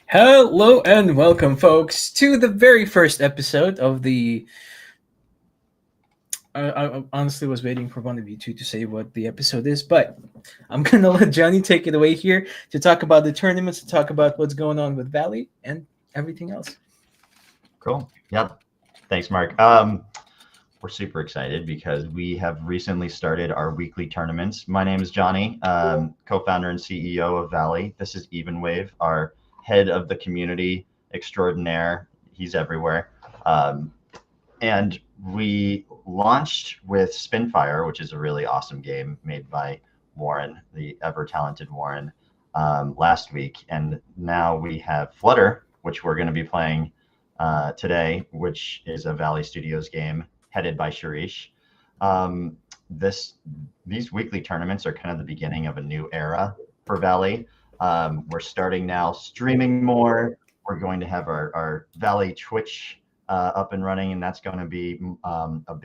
Hello and welcome, folks, to the very first episode of the. I honestly was waiting for one of you two to say what the episode is, but I'm gonna let Johnny take it away here to talk about the tournaments, to talk about what's going on with Valley and everything else. Cool. Yep. Thanks, Mark. We're super excited because we have recently started our weekly tournaments. My name is Johnny, co-founder and CEO of Valley. This is Evenwave, our head of the community extraordinaire. He's everywhere. Um, and we launched with Spinfire, which is a really awesome game made by Warren, the ever talented Warren, last week. And now we have Flutter, which we're going to be playing today, which is a Valley Studios game headed by Sharish. Um, this These weekly tournaments are kind of the beginning of a new era for Valley. We're starting now streaming more. We're going to have our Valley Twitch up and running, and that's going to be a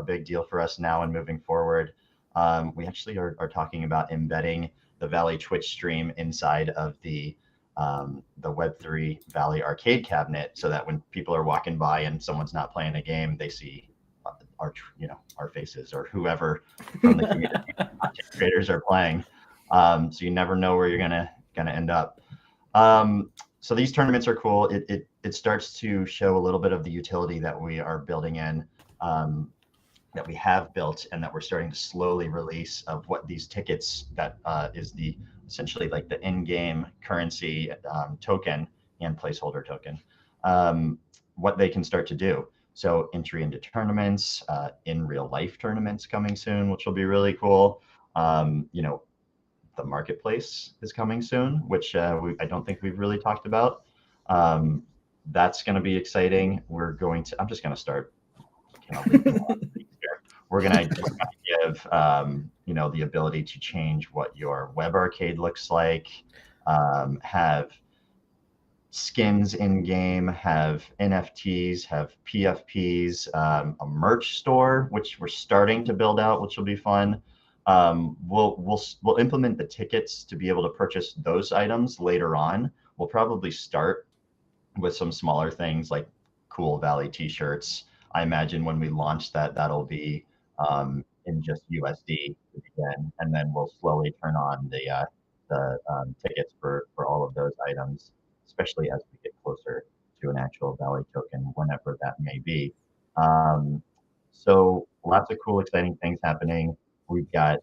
big deal for us now and moving forward. We actually are talking about embedding the Valley Twitch stream inside of the Web3 Valley arcade cabinet, so that when people are walking by and someone's not playing a game, they see our faces or whoever from the community content creators are playing. So you never know where you're gonna end up. So these tournaments are cool. It starts to show a little bit of the utility that we are building in, that we have built, and that we're starting to slowly release of what these tickets that is the essentially like the in-game currency token and placeholder token, what they can start to do. So entry into tournaments, in real life tournaments coming soon, which will be really cool. The marketplace is coming soon, which I don't think we've really talked about. That's going to be exciting. I'm just going to start. We're going to give the ability to change what your web arcade looks like, have skins in game, have NFTs, have PFPs, a merch store, which we're starting to build out, which will be fun. We'll implement the tickets to be able to purchase those items later on. We'll probably start with some smaller things like cool Valley T-shirts. I imagine when we launch that'll be in just USD to begin, and then we'll slowly turn on the tickets for all of those items, especially as we get closer to an actual Valley token, whenever that may be. So lots of cool, exciting things happening. We've got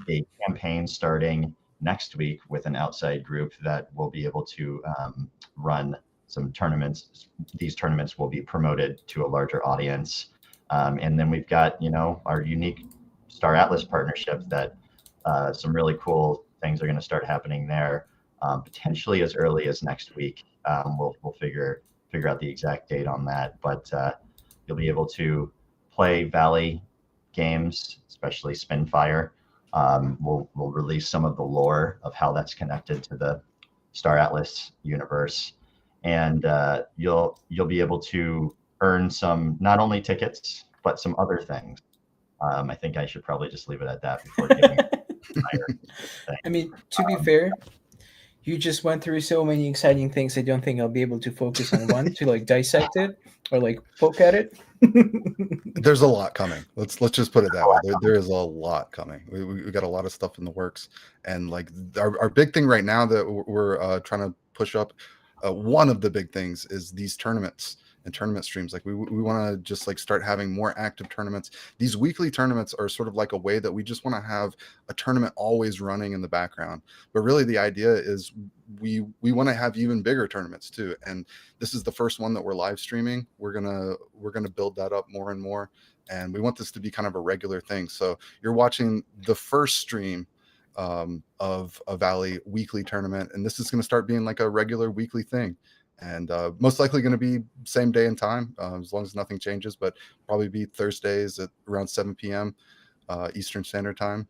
a campaign starting next week with an outside group that will be able to run some tournaments. These tournaments will be promoted to a larger audience. And then we've got, our unique Star Atlas partnership that some really cool things are going to start happening there, potentially as early as next week. We'll figure out the exact date on that, but you'll be able to play Valley games, especially Spinfire. We'll release some of the lore of how that's connected to the Star Atlas universe, and you'll be able to earn some, not only tickets but some other things. I think I should probably just leave it at that before giving higher thing. I mean, to be fair, you just went through so many exciting things. I don't think I'll be able to focus on one to like dissect it or like poke at it. There's a lot coming. Let's just put it that way. There is a lot coming. We got a lot of stuff in the works, and like our big thing right now that we're trying to push up. One of the big things is these tournaments and tournament streams. Like we want to just like start having more active tournaments. These weekly tournaments are sort of like a way that we just want to have a tournament always running in the background. But really the idea is we want to have even bigger tournaments too. And this is the first one that we're live streaming. We're gonna build that up more and more. And we want this to be kind of a regular thing. So you're watching the first stream of a Valley weekly tournament, and this is going to start being like a regular weekly thing, and most likely going to be same day and time, as long as nothing changes, but probably be Thursdays at around 7 p.m. Eastern Standard Time,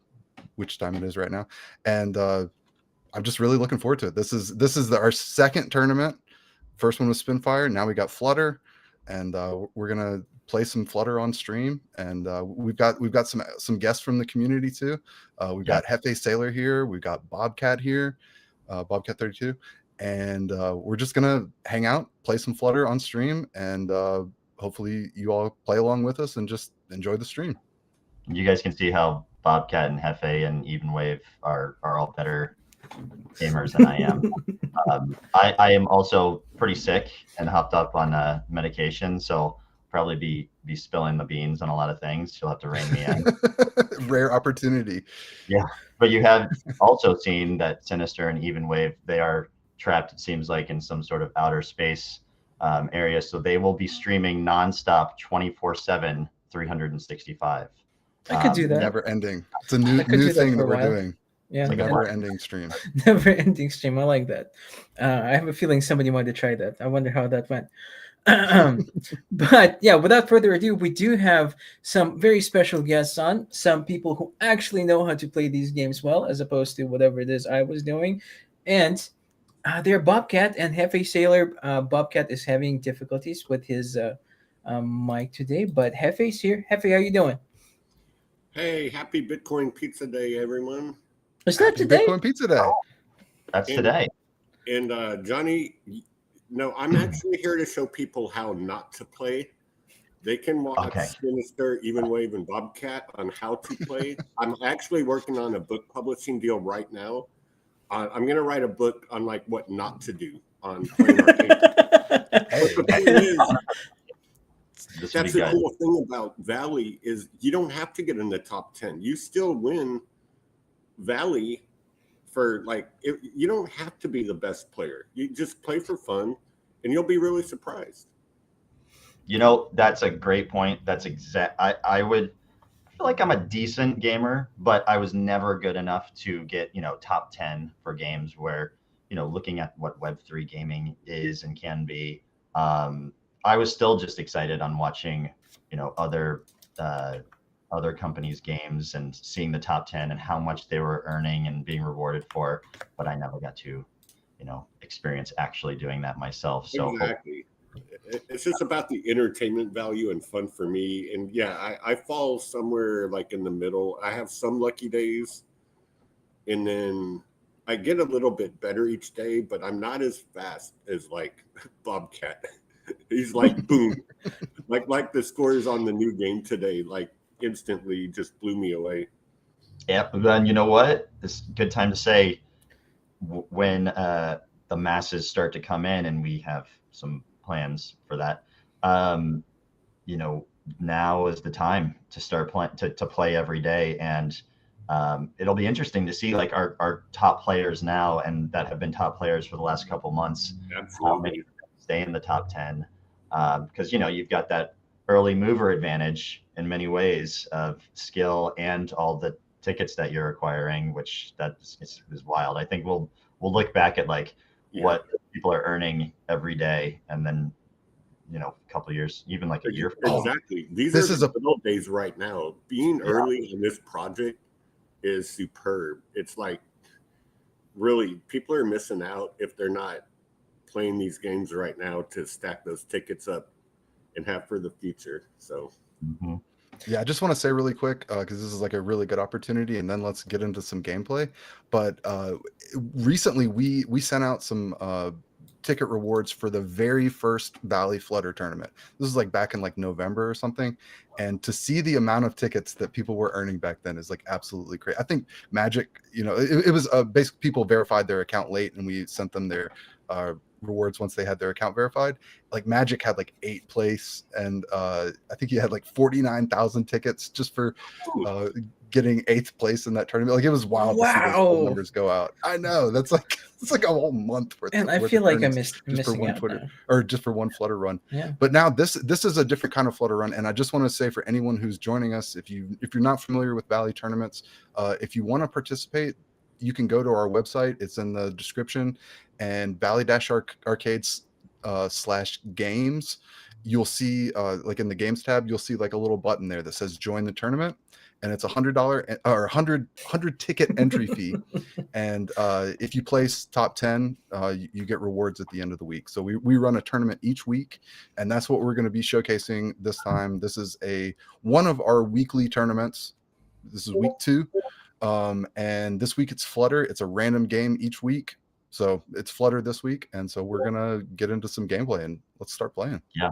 which time it is right now. And I'm just really looking forward to it. This is our second tournament. First one was Spinfire. Now we got Flutter, and we're gonna play some Flutter on stream. And we've got some guests from the community too. We've got Hefe Sailor here. We've got Bobcat here, Bobcat 32, and we're just gonna hang out, play some Flutter on stream, and hopefully you all play along with us and just enjoy the stream. You guys can see how Bobcat and Hefe and Even Wave are all better gamers than I am. I am also pretty sick and hopped up on medication, so probably be spilling the beans on a lot of things. You'll have to rein me in. Rare opportunity. Yeah, but you have also seen that Sinister and Even Wave, they are trapped, it seems like, in some sort of outer space area, so they will be streaming nonstop 24/7 365. I could do that. Never ending. It's a new I could do that thing for that a we're while. doing. Yeah, It's a Like a never ending stream. never ending stream. I like that. I have a feeling somebody might have tried that. I wonder how that went. But yeah, without further ado, we do have some very special guests on, some people who actually know how to play these games well, as opposed to whatever it is I was doing. And they're Bobcat and Hefe Sailor. Bobcat is having difficulties with his mic today, but Hefe's here. Hefe, how you doing? Hey, happy Bitcoin Pizza Day, everyone. Is that Happy today? Bitcoin Pizza Day. That's And- today. And Johnny, no, I'm actually here to show people how not to play. They can watch Okay. Sinister, Even Wave, and Bobcat on how to play. I'm actually working on a book publishing deal right now. I'm going to write a book on like what not to do on playing arcade. Hey, But the thing is, This would that's be the good. cool thing about Valley is you don't have to get in the top 10. You still win Valley for like, you don't have to be the best player. You just play for fun and you'll be really surprised. You know, that's a great point. That's I would feel like I'm a decent gamer, but I was never good enough to get, top 10 for games where, looking at what Web3 gaming is and can be, I was still just excited on watching, other companies' games and seeing the top 10 and how much they were earning and being rewarded for, but I never got to, experience actually doing that myself. So Exactly. It's just about the entertainment value and fun for me. And yeah, I fall somewhere like in the middle. I have some lucky days and then I get a little bit better each day, but I'm not as fast as like Bobcat. He's like boom. like the scores on the new game today, like instantly just blew me away. yeah, but then you know what? It's a good time to say when the masses start to come in, and we have some plans for that. Now is the time to start to play every day, and it'll be interesting to see like our top players now, and that have been top players for the last couple months. How many Absolutely. stay in the top 10? Because you've got that early mover advantage in many ways of skill and all the tickets that you're acquiring, which is wild. I think we'll look back at like what people are earning every day, and then a couple of years, even like a year from now. Exactly. These This are is the little days right now. Being Yeah. early in this project is superb. It's like really people are missing out if they're not playing these games right now to stack those tickets up and have for the future. So Mhm. Yeah, I just want to say really quick because this is like a really good opportunity, and then let's get into some gameplay. But recently, we sent out some ticket rewards for the very first Valley Flutter tournament. This is like back in like November or something, and to see the amount of tickets that people were earning back then is like absolutely crazy. I think Magic, it was basically people verified their account late, and we sent them their rewards once they had their account verified. Like Magic had like 8th place, and I think he had like 49,000 tickets just for getting 8th place in that tournament. Like it was wild to see those old Wow. numbers go out. I know it's like a whole month worth. And I worth feel of like I'm earnings just for missing one out Twitter now. or just for one Flutter run. Yeah. But now this is a different kind of Flutter run, and I just want to say for anyone who's joining us, if you're not familiar with Valley tournaments, if you want to participate, you can go to our website. It's in the description, and Valley-Arcades /games. You'll see like in the games tab, you'll see like a little button there that says join the tournament, and it's $100 or 100 ticket entry fee. And if you place top 10, you get rewards at the end of the week. So we run a tournament each week, and that's what we're going to be showcasing this time. This is one of our weekly tournaments. This is week 2. And this week it's Flutter. It's a random game each week. So it's Flutter this week, and so we're gonna get into some gameplay and let's start playing. Yeah.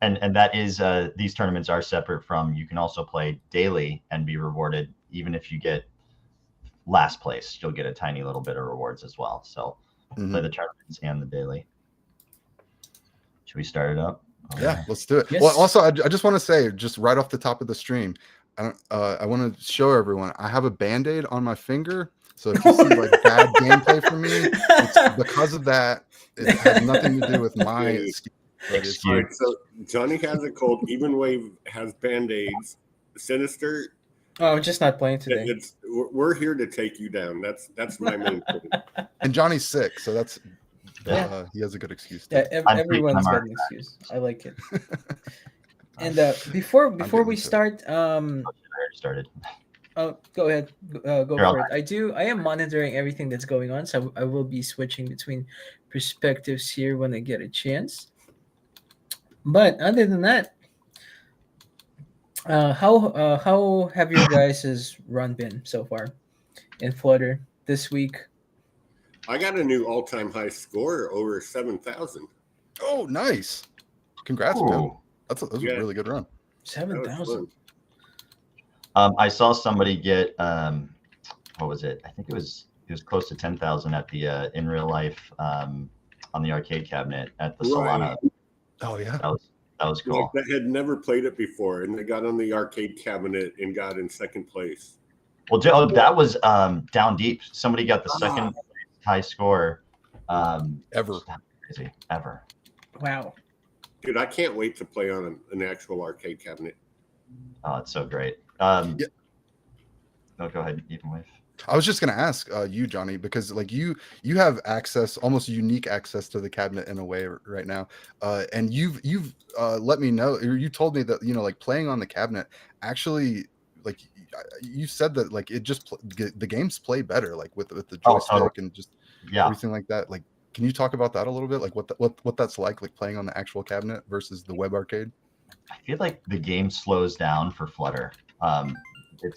And that is these tournaments are separate from, you can also play daily and be rewarded. Even if you get last place, you'll get a tiny little bit of rewards as well. So play the tournaments and the daily. Should we start it up? Yeah, let's do it. Yes. Well, also, I just want to say, just right off the top of the stream, I want to show everyone I have a Band-Aid on my finger. So if you see like bad gameplay from me, it's because of that. It has nothing to do with my excuse. All right, so Johnny has a cold. Even Wave has Band-Aids. Sinister. Oh, I'm just not playing today. We're here to take you down. That's my main point. And Johnny's sick, so that's he has a good excuse. Too. Yeah, everyone's got an excuse. I like it. And before we start, started. Oh, go ahead. Go for it. I am monitoring everything that's going on, so I will be switching between perspectives here when I get a chance. But other than that, how have your guys' run been so far in Flutter this week? I got a new all-time high score over 7,000. Oh, nice! Congrats, man. That was a really good run. 7,000. I saw somebody get what was it? I think it was close to 10,000 at the in real life on the arcade cabinet at the Solana. Oh yeah, that was cool. Like, that had never played it before, and they got on the arcade cabinet and got in second place. Well, that was down deep. Somebody got the second high score ever. Crazy ever. Wow. Dude, I can't wait to play on an actual arcade cabinet. Oh, it's so great. No, go ahead, Even Wave. I was just gonna ask you, Johnny, because like you have access, almost unique access to the cabinet in a way right now, and you've let me know, or you told me that like playing on the cabinet actually, like you said that like it just the games play better like with the joystick and just everything like that. Like, can you talk about that a little bit? Like what that's like playing on the actual cabinet versus the web arcade? I feel like the game slows down for Flutter.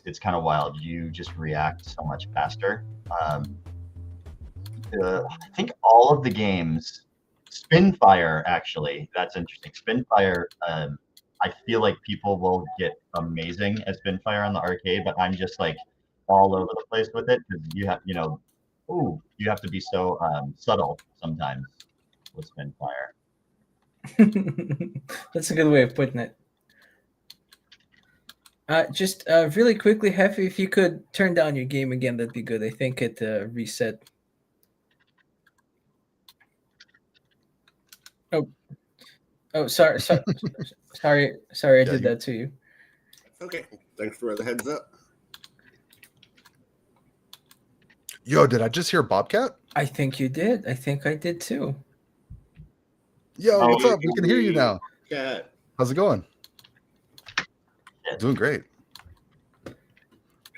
It's kind of wild. You just react so much faster. I think all of the games, Spinfire actually, that's interesting. Spinfire, I feel like people will get amazing at Spinfire on the arcade, but I'm just like all over the place with it because you have, you have to be so subtle sometimes with Spinfire. That's a good way of putting it. Just really quickly, Heffy, if you could turn down your game again, that'd be good. I think it reset. Oh, sorry, sorry, I did that to you. Okay, thanks for the heads up. Yo, did I just hear Bobcat? I think you did. I think I did too. Yo, what's up? We can hear you now. Cat. How's it going? Doing great.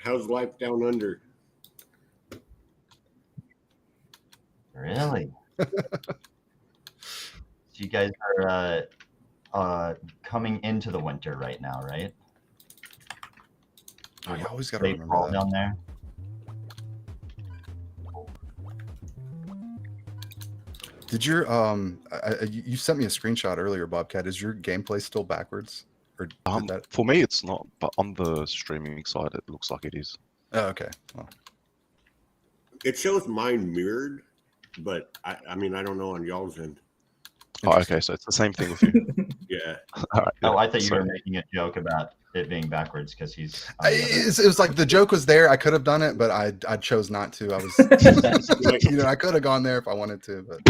How's life down under? Really? You guys are coming into the winter right now, right? Oh, you always got to remember that. Down there. Did your you sent me a screenshot earlier, Bobcat? Is your gameplay still backwards? Or for me, it's not, but on the streaming side, it looks like it is. Oh, okay. Well. It shows mine mirrored, but I mean, I don't know on y'all's end. Oh, okay, so it's the same thing with you. Yeah. All right, I thought you were making a joke about it being backwards because he's. It was like the joke was there. I could have done it, but I chose not to. I was, I could have gone there if I wanted to. But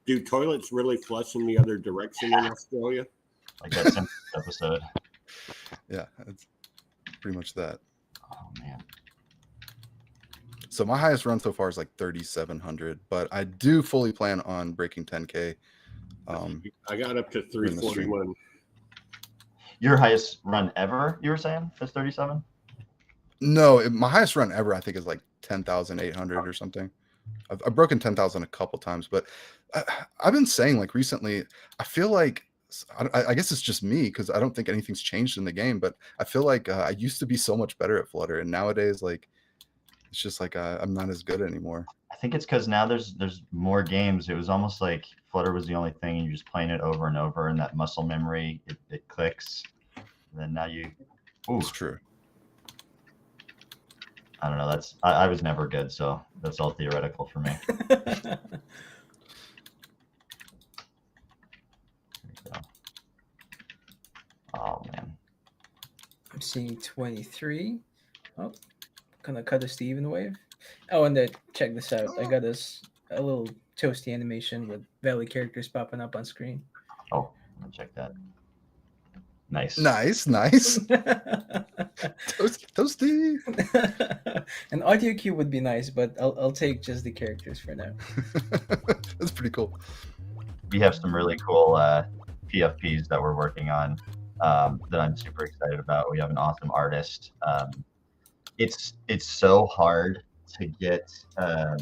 do toilets really flush in the other direction in Australia? Like that Simpsons episode. Yeah, it's pretty much that. Oh man. So my highest run so far is like 3,700, but I do fully plan on breaking 10K. I got up to 341. Your highest run ever, you were saying, is 37? No, my highest run ever, I think, is like 10,800 or something. I've broken 10,000 a couple times, but I've been saying like recently, I feel like, I guess it's just me because I don't think anything's changed in the game, but I feel like I used to be so much better at Flutter, and nowadays, like, It's just like I'm not as good anymore. I think it's because now there's more games. It was almost like Flutter was the only thing, and you're just playing it over and over, and that muscle memory it clicks. And then now you, ooh, It's true. I don't know. I was never good, so that's all theoretical for me. There we go. Oh man. I'm seeing 23. Oh, gonna cut us to even wave. Oh, and then check this out. I got us a little toasty animation with Valley characters popping up on screen. Oh, I'm gonna check that. Nice. Nice. Toasty. An audio cue would be nice, but I'll take just the characters for now. That's pretty cool. We have some really cool PFPs that we're working on that I'm super excited about. We have an awesome artist. It's so hard to get a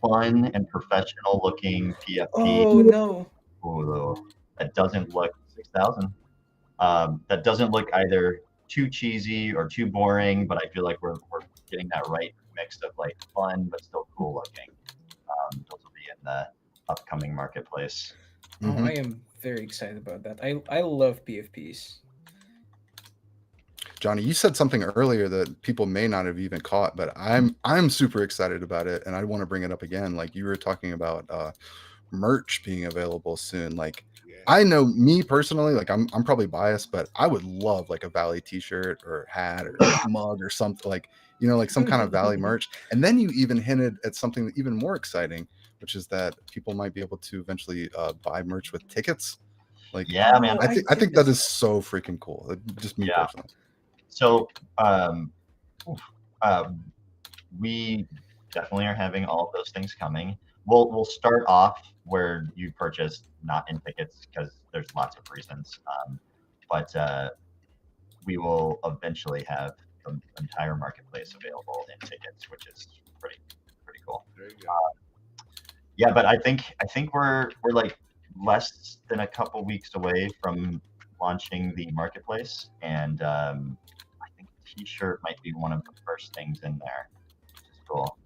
fun and professional looking PFP. Oh no! Ooh, that doesn't look 6,000. That doesn't look either too cheesy or too boring, but I feel like we're getting that right mix of like fun but still cool looking. Those will be in the upcoming marketplace. Mhm. Oh, I am very excited about that. I love PFPs. Johnny, you said something earlier that people may not have even caught, but I'm super excited about it, and I want to bring it up again. Like you were talking about merch being available soon. Like Yeah. I know me personally, like I'm probably biased, but I would love like a Valley t-shirt or hat or mug or something, like like some kind of Valley merch. And then you even hinted at something even more exciting, which is that people might be able to eventually buy merch with tickets. Like Yeah, man. Oh, I think that is so freaking cool. Just me Yeah. personally. So we definitely are having all of those things coming. We'll start off where you purchase not in tickets because there's lots of reasons. But we will eventually have the entire marketplace available in tickets, which is pretty cool. There you go. Yeah, but I think we're like less than a couple weeks away from launching the marketplace, and I think T-shirt might be one of the first things in there, which is cool.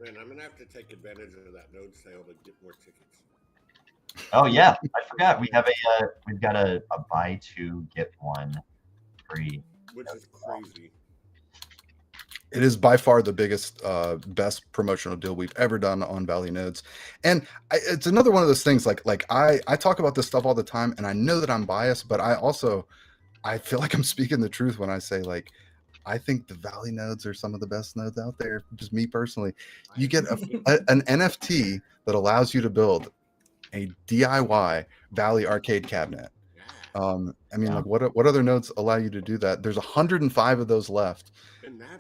Man, I'm gonna have to take advantage of that node sale to get more tickets. Oh yeah, I forgot we've got a buy two get one free. Which is crazy. It is by far the biggest, best promotional deal we've ever done on Valley Nodes, and it's another one of those things. Like I talk about this stuff all the time, and I know that I'm biased, but I feel like I'm speaking the truth when I say like I think the Valley nodes are some of the best nodes out there. Just me personally, you get an NFT that allows you to build a DIY Valley arcade cabinet. Yeah. I mean, Yeah. like what other nodes allow you to do that? There's 105 of those left.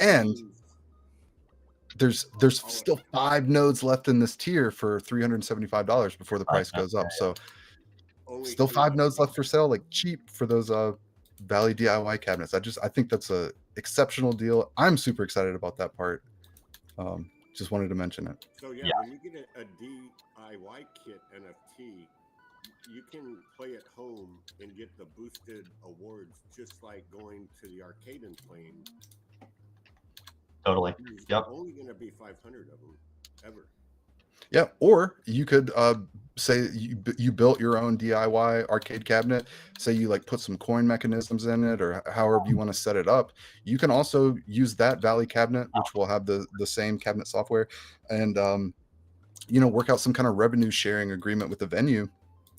And there's still 5 nodes left in this tier for $375 before the price goes up. So still 5 nodes left for sale, like cheap for those Valley DIY cabinets. I think that's a exceptional deal. I'm super excited about that part. Just wanted to mention it. So Yeah. when you get a DIY kit NFT, you can play at home and get the boosted awards just like going to the arcade and playing. Totally. There's Yep. only going to be 500 of them ever. Yeah, or you could say you built your own DIY arcade cabinet. Say you like put some coin mechanisms in it, or however you want to set it up. You can also use that Valley cabinet, which will have the same cabinet software, and work out some kind of revenue sharing agreement with the venue.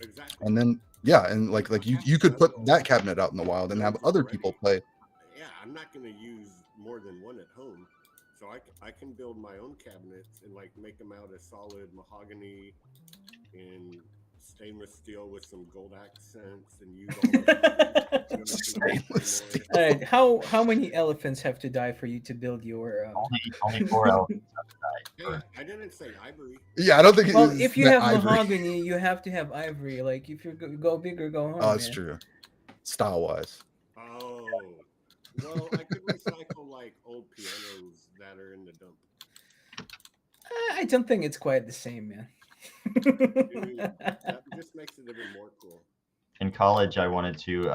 Exactly. And then and like you could put that cabinet out in the wild and have other people play. Yeah, I'm not going to use more than one at home. So I can build my own cabinets and like make them out of solid mahogany and stainless steel with some gold accents and use Stainless steel. All right, how many elephants have to die for you to build your? Only 4 elephants have to die. Hey, I didn't say ivory. Yeah, I don't think. Well, it's if you meant have ivory. mahogany, you have to have ivory. Like if you go big or go home. Oh, that's man. true. Style wise. Oh, well, I could recycle like old pianos that are in the dump. I don't think it's quite the same, man. Dude, that just makes it even more cool. In college, I wanted to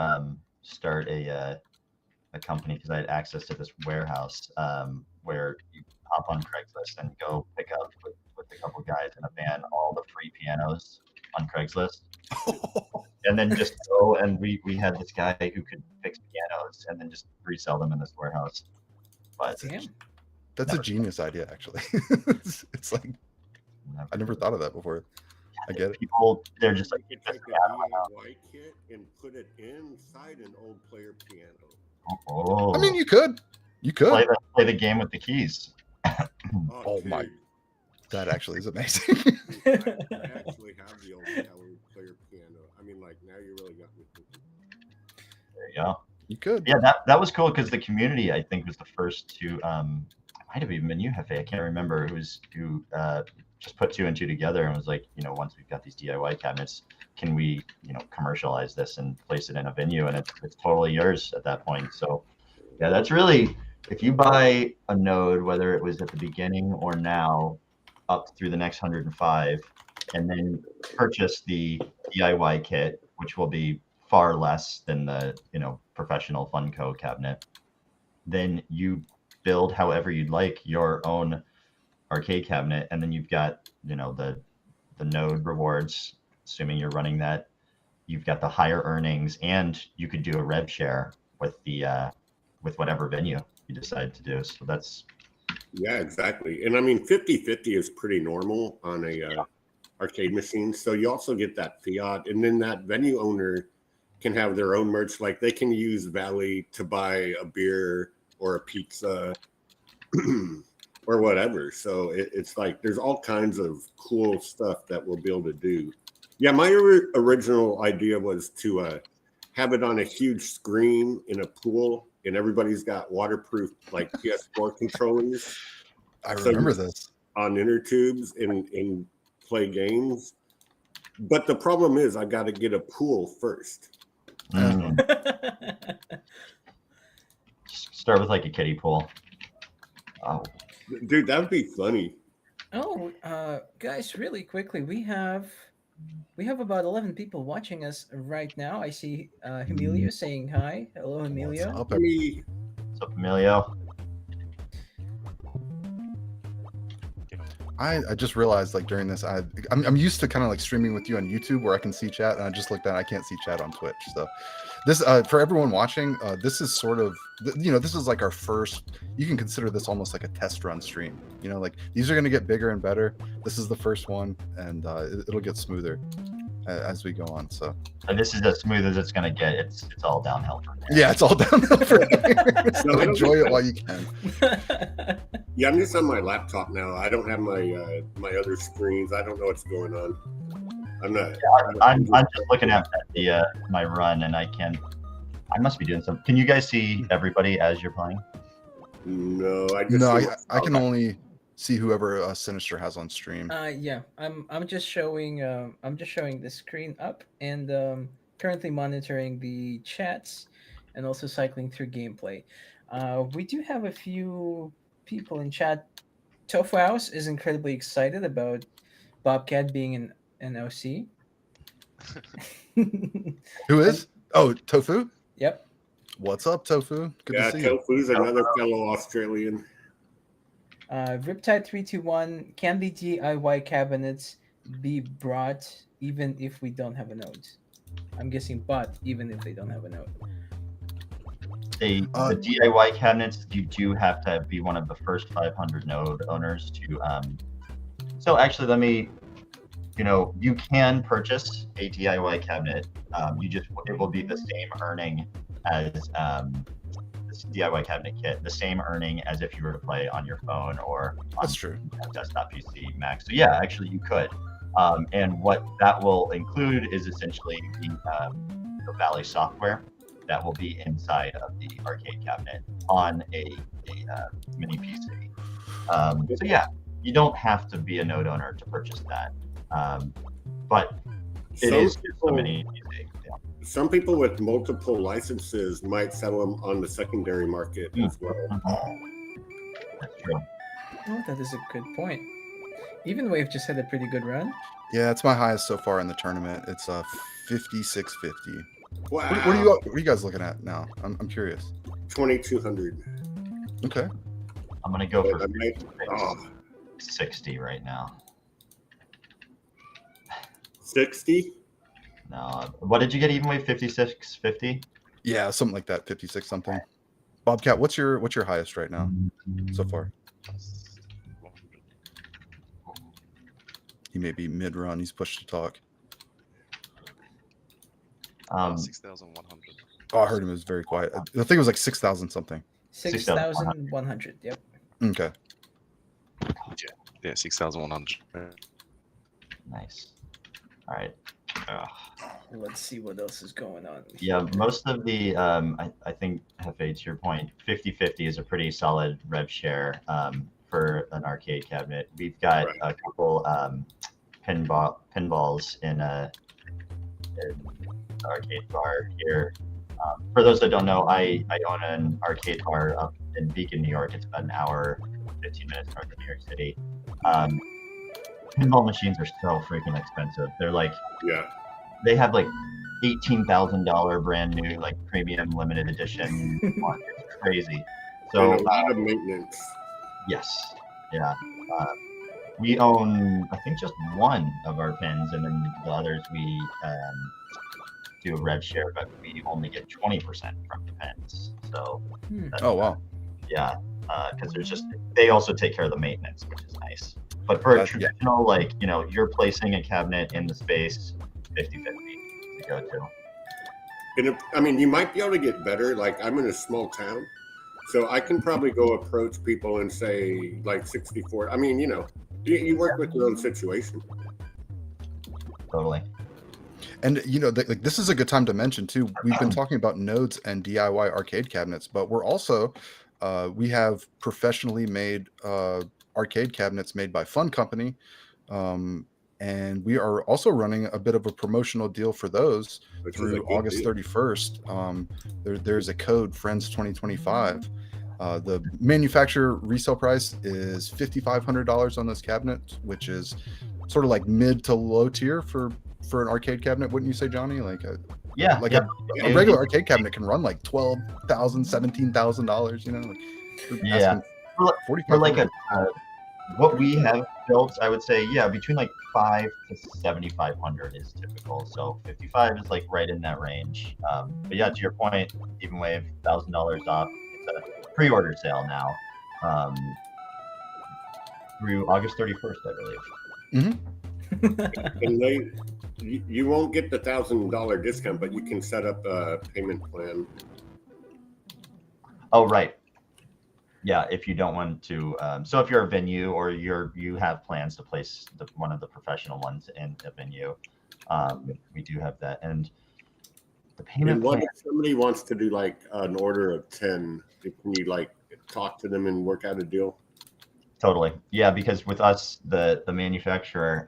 start a a company because I had access to this warehouse where you hop on Craigslist and go pick up with a couple guys in a van all the free pianos on Craigslist. And then just go, and we had this guy who could fix pianos and then just resell them in this warehouse. But Damn. That's a Never. genius idea, actually. It's like I never thought of that before. I get it. people, they're just like, You could "That's take a the add-on." DIY kit and put it inside an old player piano. Oh, I mean, you could. play the game with the keys. Oh my- That actually is amazing. I actually have the old player piano. I mean, like, now you really got me thinking. There you go. You could. Yeah, that was cool because the community, I think, was the first to. It might have even been you, Hefe. I can't remember who just put two and two together and was like, once we've got these DIY cabinets, can we, commercialize this and place it in a venue? And it's totally yours at that point. So, yeah, that's really, if you buy a node, whether it was at the beginning or now, up through the next 105, and then purchase the DIY kit, which will be far less than the professional Funko cabinet, then you build however you'd like your own arcade cabinet, and then you've got the node rewards, assuming you're running that. You've got the higher earnings, and you could do a rev share with the with whatever venue you decide to do. So that's Yeah, exactly. And I mean, 50-50 is pretty normal on a arcade machine. So you also get that fiat, and then that venue owner can have their own merch. Like, they can use Valley to buy a beer or a pizza or whatever. So it's like there's all kinds of cool stuff that we'll be able to do. Yeah, my original idea was to have it on a huge screen in a pool, and everybody's got waterproof like PS4 controllers. I So remember you- this. on inner tubes and play games. But the problem is I got to get a pool first. start with like a kiddie pool. Oh, Dude, that would be funny. Oh, guys, really quickly, we have about 11 people watching us right now. I see Emilio saying hi. Hello, Emilio. What's up, Me, what's up, Emilio? I just realized, like, during this, I'm used to kind of like streaming with you on YouTube where I can see chat, and I just looked at I can't see chat on Twitch. So this for everyone watching, this is sort of this is like our first. You can consider this almost like a test run stream. Like, these are going to get bigger and better. This is the first one, and it'll get smoother as we go on. So And this is as smooth as it's gonna get. It's all downhill from there. yeah, it's all downhill from here. So No, enjoy it while you can. yeah, I'm just on my laptop now. I don't have my my other screens. I don't know what's going on. I'm not. I'm just looking at the my run, and I must be doing something. Can you guys see everybody as you're playing? No, I just. No, see I can only see whoever Sinister has on stream. Yeah, I'm just showing the screen up and currently monitoring the chats and also cycling through gameplay. We do have a few people in chat. Tofu House is incredibly excited about Bobcat being an OC. Who is? Oh, Tofu. Yep. What's up, Tofu? Good Yeah, to see you. Tofu's another fellow Australian. Riptide 321, can the DIY cabinets be brought even if we don't have a node? I'm guessing bought even if they don't have a node. The DIY cabinets, you do have to be one of the first 500 node owners to. So actually, let me. You can purchase a DIY cabinet. It will be the same earning as this DIY cabinet kit, the same earning as if you were to play on your phone or on That's true. desktop PC, Mac. So yeah, actually you could. And what that will include is essentially the Valley software that will be inside of the arcade cabinet on a mini PC. So yeah, you don't have to be a node owner to purchase that. But it is a mini PC. Yeah. Some people with multiple licenses might sell them on the secondary market as well. That's true. Oh, that is a good point. Even Wave just had a pretty good run. Yeah, it's my highest so far in the tournament. It's 5650. Wow. What are you guys looking at now? I'm curious. 2,200. Okay. I'm gonna go for I might, oh, 60 right now. 60. No, what did you get even with 56.50? Yeah, something like that. 56 something. Bobcat, what's your highest right now so far? He may be mid run. He's pushed to talk. 6,100. Oh, I heard him. It was very quiet. I think it was like 6,000 something. 6,100. Yep. Okay. Yeah, 6,100. Nice. All right. Let's see what else is going on. Yeah, here. most of the, I think, Hefe, to your point, 50/50 is a pretty solid rev share for an arcade cabinet. We've got Right. a couple pinballs in an arcade bar here. For those that don't know, I own an arcade bar up in Beacon, New York. It's about an hour, 15 minutes north of New York City. Pinball machines are so freaking expensive. They're like, Yeah. they have like $18,000 brand new, like premium limited edition. It's crazy. So And a lot of maintenance. yes, yeah. We own, I think, just one of our pins, and then the others we do a rev share, but we only get 20% from the pins. So Oh, wow. yeah, because there's just, they also take care of the maintenance, which is nice. But for a Yeah. traditional, like, you know, you're placing a cabinet in the space, 50/50 to go to. And I mean, you might be able to get better. Like, I'm in a small town, so I can probably go approach people and say, like, 64. I mean, you know, you work with your own situation. Totally. And you know, like this is a good time to mention too. We've been talking about nodes and DIY arcade cabinets, but we're also we have professionally made arcade cabinets made by Fun Company, and we are also running a bit of a promotional deal for those Which is a through good August deal. 31st. There's a code Friends 2025. The manufacturer resale price is $5,500 on this cabinet, which is sort of like mid to low tier for an arcade cabinet, wouldn't you say, Johnny? Like a Yeah, like yeah. a regular arcade cabinet can run like $12,000, $17,000. You know, like we're Yeah. asking For like $4,500. what we have built, I would say, yeah, between like 5 to 7,500 is typical. So 55 is like right in that range. But yeah, to your point, even wave $1,000 off. It's a pre-order sale now, through August 31st, I believe. And you won't get the $1,000 discount, but you can set up a payment plan. Oh, right. Yeah, if you don't want to, so if you're a venue or you have plans to place one of the professional ones in a venue, we do have that. And the payment And what plan, if somebody wants to do like an order of 10? Can you like talk to them and work out a deal? totally. Yeah, because with us, the manufacturer,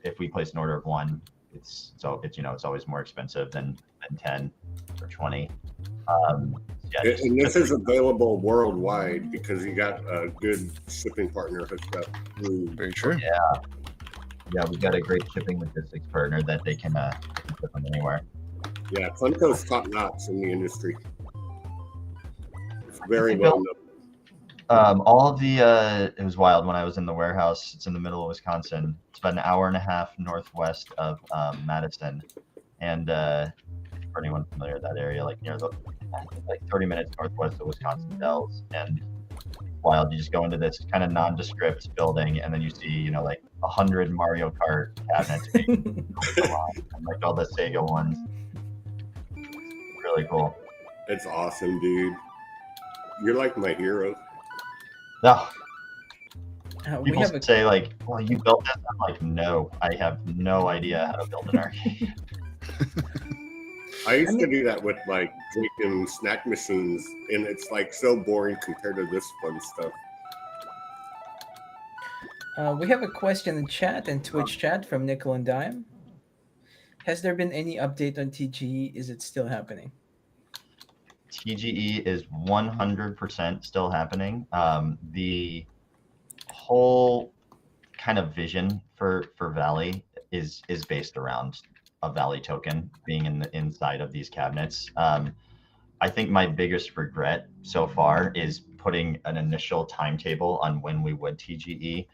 if we place an order of 1, it's you know, it's always more expensive than 10 or 20. Yeah, And this is available worldwide because you got a good shipping partner hooked up through. Very true. yeah, we've got a great shipping logistics partner that they can ship them anywhere. Yeah, Funko's top notch in the industry. It's very They well built- known. All of the it was wild when I was in the warehouse. It's in the middle of Wisconsin. It's about an hour and a half northwest of Madison, and for anyone familiar with that area, like near the, I think like 30 minutes northwest of Wisconsin Dells, and wild. You just go into this kind of nondescript building, and then you see, you know, like 100 Mario Kart cabinets, and like all the Sega ones. Really cool. It's awesome, dude. You're like my hero. No, We people have a say like, "Well, you built this." I'm like, "No, I have no idea how to build an arcade." I used to do that with like drinking snack machines, and it's like so boring compared to this fun stuff. we have a question in chat and Twitch chat from Nickel and Dime. Has there been any update on TGE? Is it still happening? TGE is 100% still happening. The whole kind of vision for Valley is based around a Valley token being inside of these cabinets. I think my biggest regret so far is putting an initial timetable on when we would TGE.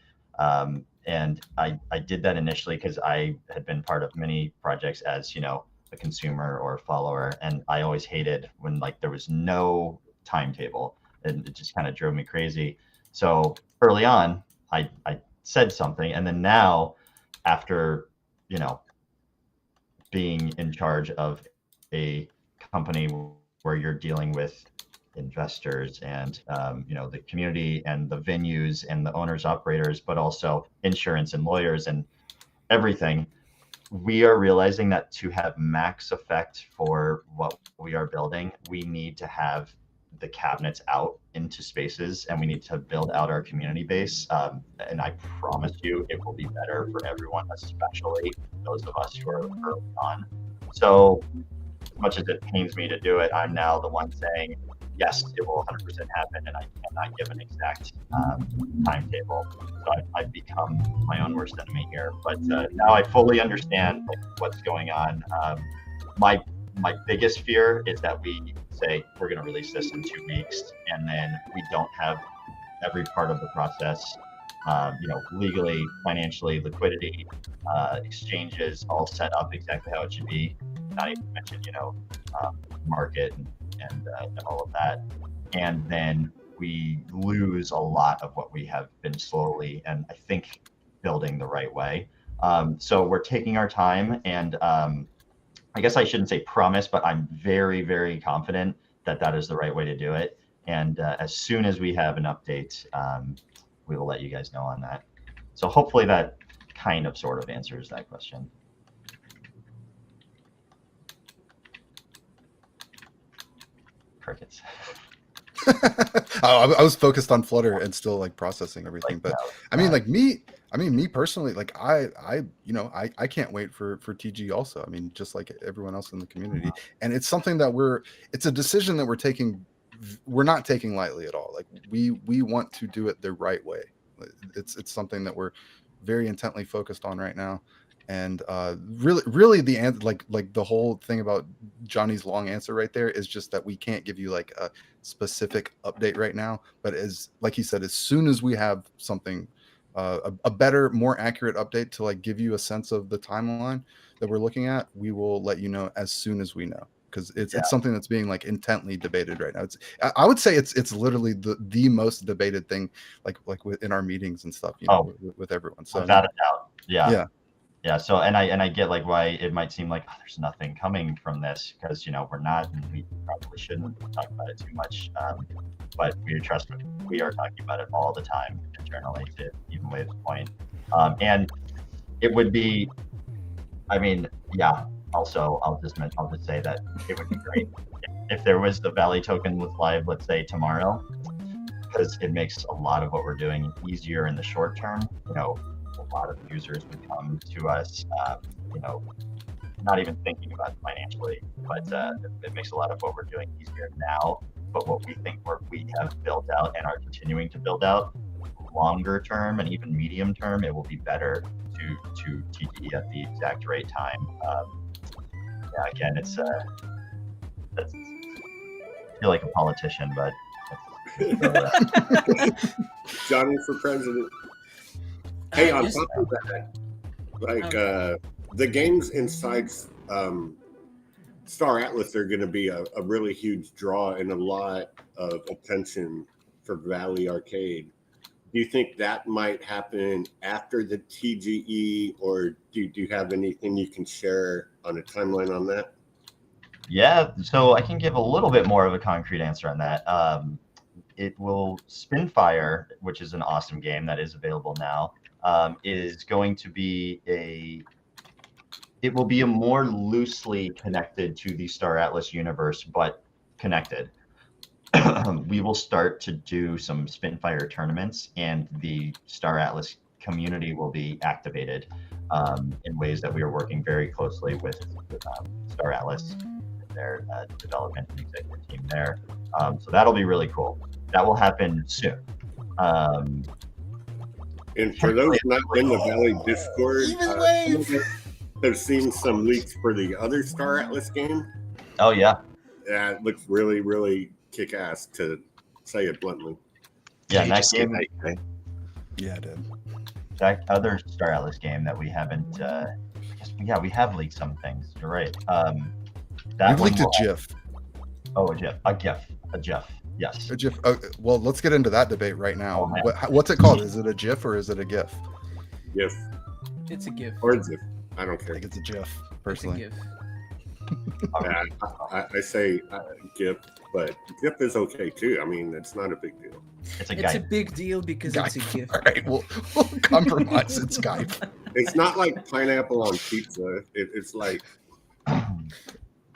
And I did that initially because I had been part of many projects as, a consumer or a follower. And I always hated when like there was no timetable, and it just kind of drove me crazy. So early on, I said something. And then now, after, being in charge of a company where you're dealing with investors and the community and the venues and the owners operators, but also insurance and lawyers and everything, we are realizing that to have max effect for what we are building, we need to have the cabinets out into spaces, and we need to build out our community base. And I promise you, it will be better for everyone, especially those of us who are early on. So, as much as it pains me to do it, I'm now the one saying, yes, it will 100% happen, and I cannot give an exact timetable. So I've become my own worst enemy here. But now I fully understand what's going on. My biggest fear is that we say we're going to release this in 2 weeks, and then we don't have every part of the process, legally, financially, liquidity, exchanges all set up exactly how it should be. Not even mention, market and all of that. And then we lose a lot of what we have been slowly and I think building the right way. So we're taking our time, and I guess I shouldn't say promise, but I'm very, very confident that that is the right way to do it. And as soon as we have an update, we will let you guys know on that. So hopefully that kind of sort of answers that question. Crickets. I was focused on Flutter and still like processing everything, but I mean, like me personally, like I can't wait for TG also. I mean, just like everyone else in the community, and it's something that it's a decision that we're not taking lightly at all. Like we want to do it the right way. It's something that we're very intently focused on right now. And really the answer, like the whole thing about Johnny's long answer right there is just that we can't give you like a specific update right now, but as like he said, as soon as we have something, a better, more accurate update to like give you a sense of the timeline that we're looking at, we will let you know as soon as we know, because it's something that's being like intently debated right now. I would say it's literally the most debated thing like in our meetings and stuff, with everyone. So without a doubt. Yeah. So, and I get like why it might seem like there's nothing coming from this, because we're not, and we probably shouldn't talk about it too much. But trust me, we are talking about it all the time internally to even Wave's point. And it would be, also I'll just say that it would be great if there was the Valley token with live, let's say tomorrow, because it makes a lot of what we're doing easier in the short term. A lot of users would come to us, not even thinking about it financially, but it makes a lot of what we're doing easier now. But what we have built out and are continuing to build out longer term and even medium term, it will be better to TGE at the exact right time. Again, it's I feel like a politician, but Johnny for president. Hey, on top of that, like the games inside Star Atlas are going to be a really huge draw and a lot of attention for Valley Arcade. Do you think that might happen after the TGE, or do you have anything you can share on a timeline on that? Yeah, so I can give a little bit more of a concrete answer on that. It will Spinfire, which is an awesome game that is available now. Is going to be it will be a more loosely connected to the Star Atlas universe, but connected. We will start to do some Spinfire tournaments, and the Star Atlas community will be activated in ways that we are working very closely with Star Atlas, their development and executive team there. So that'll be really cool. That will happen soon. And for those not in the Valley Discord, have seen some leaks for the other Star Atlas game. Oh yeah. Yeah, it looks really, really kick-ass, to say it bluntly. Yeah, you that just get game, 8K. Yeah, I did. that other Star Atlas game that we haven't. I guess, yeah, we have leaked some things. You're right. That We've one leaked a will have- GIF. Oh, a GIF. Yes. A GIF. Well, let's get into that debate right now. Oh, man. What's it called? Is it a GIF or is it a GIF? GIF It's a gift. or GIF. I don't I care. think it's a GIF, It's a personally. gift. Yeah, I say GIF, but GIF is okay too. I mean, it's not a big deal. It's a It's guy. a big deal because it's a Skype. gift. All right, we'll compromise. It's Skype. It's not like pineapple on pizza. It's like,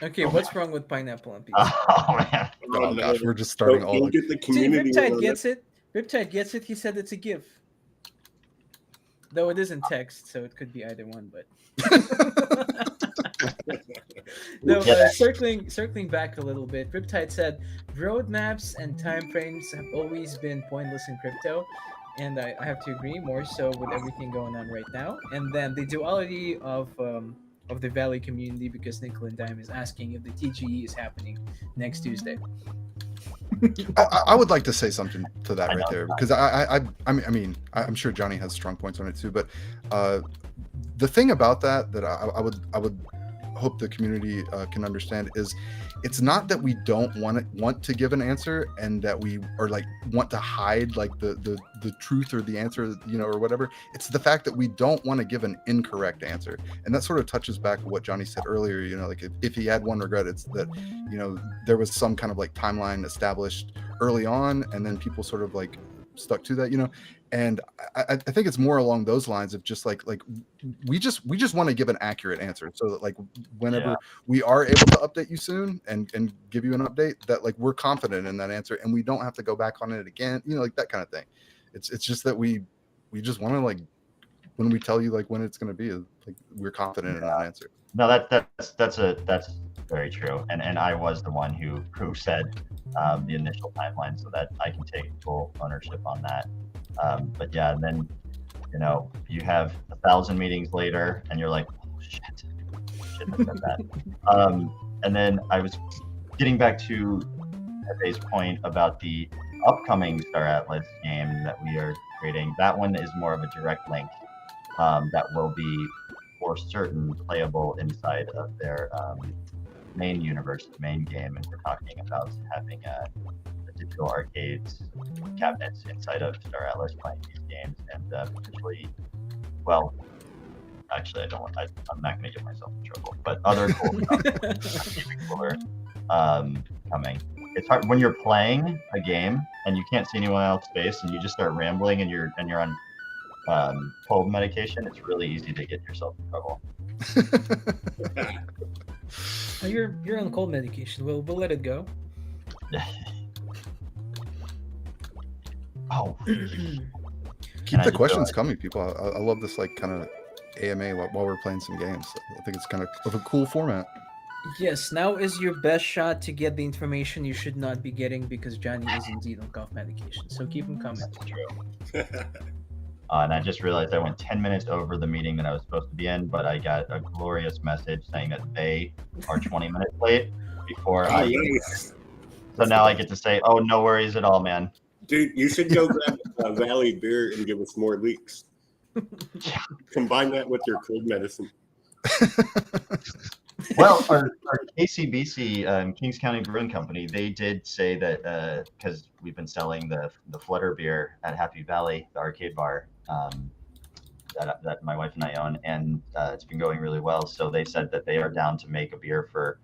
Okay, what's wrong with pineapple on pizza? Oh man. Oh no, gosh, we're just starting all. don't get the See, community. Riptide on gets it. Riptide gets it. He said it's a GIF. Though it isn't text, so it could be either one. But no, Yeah. circling back a little bit. Riptide said roadmaps and timeframes have always been pointless in crypto, and I have to agree, more so with everything going on right now. And then the duality of the Valley community, because Nickel and Dime is asking if the TGE is happening next Tuesday. I would like to say something to that I right know. there, because I mean I'm sure Johnny has strong points on it too, but the thing about that I would hope the community can understand is it's not that we don't want to give an answer and that we are like want to hide like the truth or the answer, you know, or whatever. It's the fact that we don't want to give an incorrect answer, and that sort of touches back to what Johnny said earlier. You know, like if he had one regret, it's that, you know, there was some kind of like timeline established early on and then people sort of like stuck to that, you know. And I think it's more along those lines of just like we just want to give an accurate answer, so that like whenever we are able to update you soon and give you an update, that like we're confident in that answer and we don't have to go back on it again, you know, like that kind of thing. It's just that we just want to, like, when we tell you like when it's going to be, like we're confident in that answer. No, that's very true. And I was the one who said the initial timeline, so that I can take full ownership on that. But yeah, and then, you know, you have 1,000 meetings later and you're like, oh, shit, I said that. And then I was getting back to Pepe's point about the upcoming Star Atlas game that we are creating. That one is more of a direct link that will be for certain playable inside of their main universe, the main game. And we're talking about having digital arcades cabinets inside of Star Atlas playing these games, and potentially, well, actually, I'm not going to get myself in trouble, but other cool stuff even cooler coming. It's hard when you're playing a game and you can't see anyone else's face and you just start rambling and you're on cold medication. It's really easy to get yourself in trouble. Oh, you're on cold medication. We'll let it go. Oh, Keep I the just questions coming, people. I love this like kind of AMA while we're playing some games. I think it's kind of a cool format. Yes, now is your best shot to get the information you should not be getting, because Johnny is indeed on cough medication. So keep them coming. that's true. And I just realized I went 10 minutes over the meeting that I was supposed to be in, but I got a glorious message saying that they are 20 minutes late before Oh, I. nice. So now I get to say, "Oh, no worries at all, man." Dude, you should go grab a Valley beer and give us more leaks. Combine that with your cold medicine. Well, our KCBC, Kings County Brewing Company, they did say that because we've been selling the Flutter beer at Happy Valley, the arcade bar that my wife and I own, and it's been going really well. So they said that they are down to make a beer for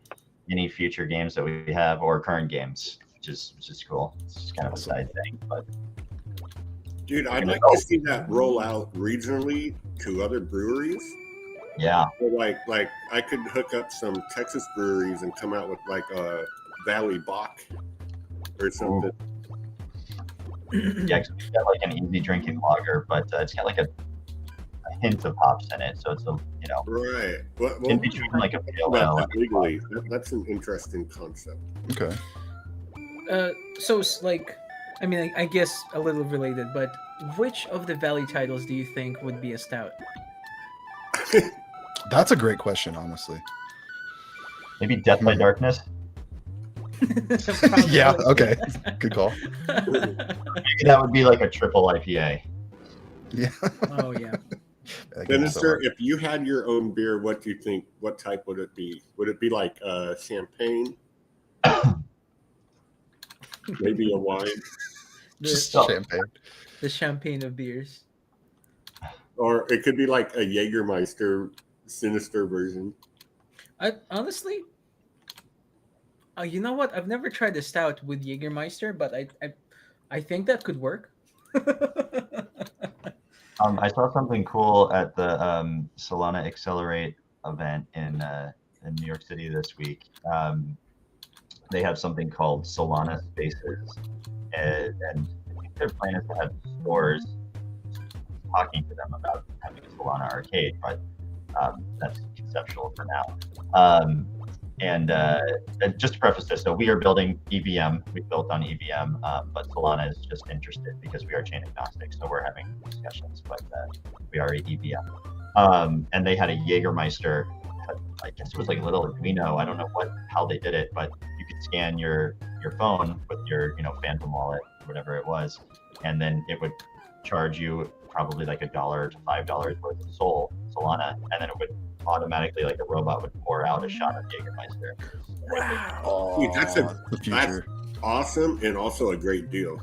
any future games that we have or current games, which is cool. It's just kind of a side thing, but Dude, I'd like to see that roll out regionally to other breweries. yeah. So like I could hook up some Texas breweries and come out with like a Valley Bach or something. Yeah, 'cause we've got like an easy drinking lager, but it's got like a hint of hops in it, so it's a Right. Well, in between like a pale ale. that legally. That's an interesting concept. Okay. So it's like, I mean, I guess a little related, but which of the Valley titles do you think would be a stout? That's a great question, honestly. Maybe Death by Darkness. Yeah, Probably. okay. Good call. Maybe that would be like a triple IPA. Yeah. Oh yeah. That can be so Minister, hard. if you had your own beer, what do you think? What type would it be? Would it be like champagne? Maybe a wine, Just The champagne. the champagne of beers. or it could be like a Jägermeister sinister version. I honestly, you know what? I've never tried a stout with Jägermeister, but I think that could work. I saw something cool at the Solana Accelerate event in New York City this week. They have something called Solana Spaces, and I think their plan is to have stores talking to them about having a Solana arcade, but that's conceptual for now. And just to preface this, so we are building EVM. We built on EVM, but Solana is just interested because we are chain agnostic. So we're having discussions, but we are EVM. And they had a Jägermeister. I guess it was like a little Arduino. I don't know how they did it, but you could scan your phone with your Phantom wallet, whatever it was, and then it would charge you probably like $1 to $5 worth of Solana, and then it would automatically, like a robot, would pour out a shot of Jägermeister. Wow. Dude, that's Aw, the future. awesome and also a great deal.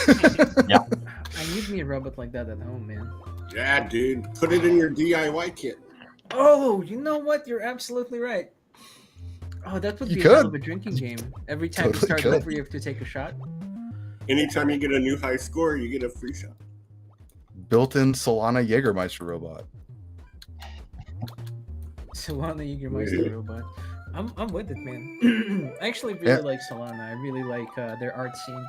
I need me a robot like that at home, man. Yeah, dude, put it in your DIY kit. Oh, you know what? You're absolutely right. Oh, that would You be a hell of could. a drinking game. Every time you Totally start could. over, you have to take a shot. Anytime you get a new high score, you get a free shot. Built-in Solana Jägermeister robot. Solana Jägermeister robot. I'm with it, man. I actually really like Solana. I really like their art scene.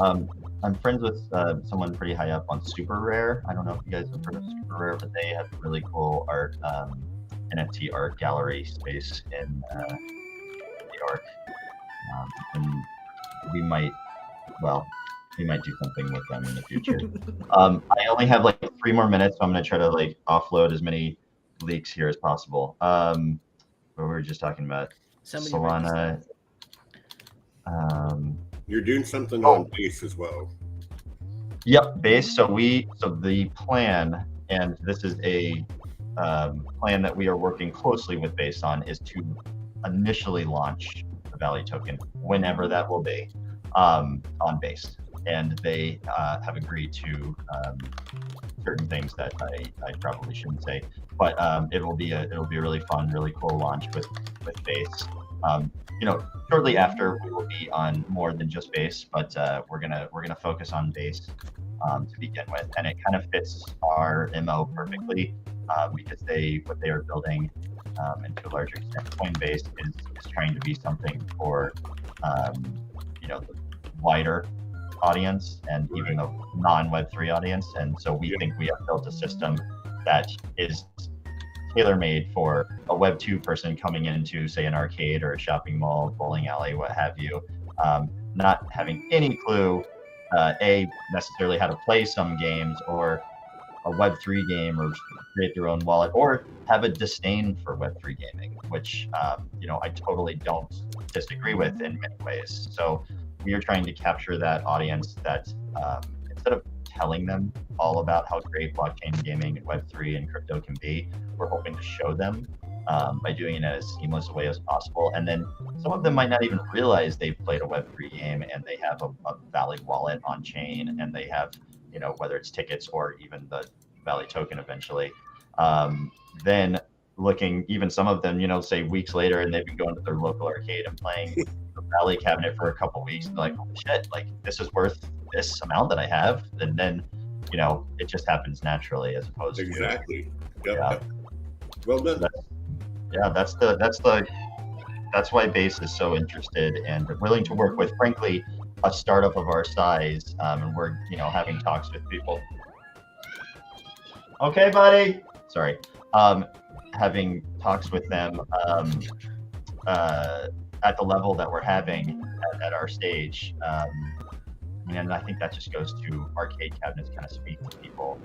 I'm friends with someone pretty high up on Super Rare. I don't know if you guys have heard of Super Rare, but they have really cool art, NFT art gallery space in New York. And we might do something with them in the future. I only have like 3 more minutes, so I'm going to try to like offload as many leaks here as possible. But we were just talking about Somebody write this Solana. You're doing something on base as well. Yep, base. So the plan, and this is a plan that we are working closely with Base on, is to initially launch the Valley token whenever that will be on Base, and they have agreed to certain things that I probably shouldn't say, but it'll be a really fun, really cool launch with Base. Shortly after we will be on more than just Base, but we're gonna focus on Base to begin with, and it kind of fits our MO perfectly because what they are building, and to a larger extent, Coinbase is trying to be something for the wider audience and even the non-Web3 audience, and so we think we have built a system that is tailor-made for a Web2 person coming into, say, an arcade or a shopping mall, bowling alley, what have you, not having any clue, necessarily how to play some games or a Web3 game or create their own wallet, or have a disdain for Web3 gaming, which I totally don't disagree with in many ways. So we are trying to capture that audience that instead of telling them all about how great blockchain gaming and Web3 and crypto can be, we're hoping to show them by doing it in as seamless a way as possible. And then some of them might not even realize they've played a Web3 game and they have a Valley wallet on chain, and they have, whether it's tickets or even the Valley token eventually. Then looking, even some of them, say weeks later, and they've been going to their local arcade and playing the Valley cabinet for a couple of weeks, and they're like, holy shit, like this is worth this amount that I have. And then, it just happens naturally as opposed Exactly. to. Yep. Yeah. Well done. That's why Base is so interested and willing to work with, frankly, a startup of our size, and we're having talks with people. Okay, buddy. Sorry. Having talks with them at the level that we're having at our stage, and I think that just goes to arcade cabinets kind of speak to people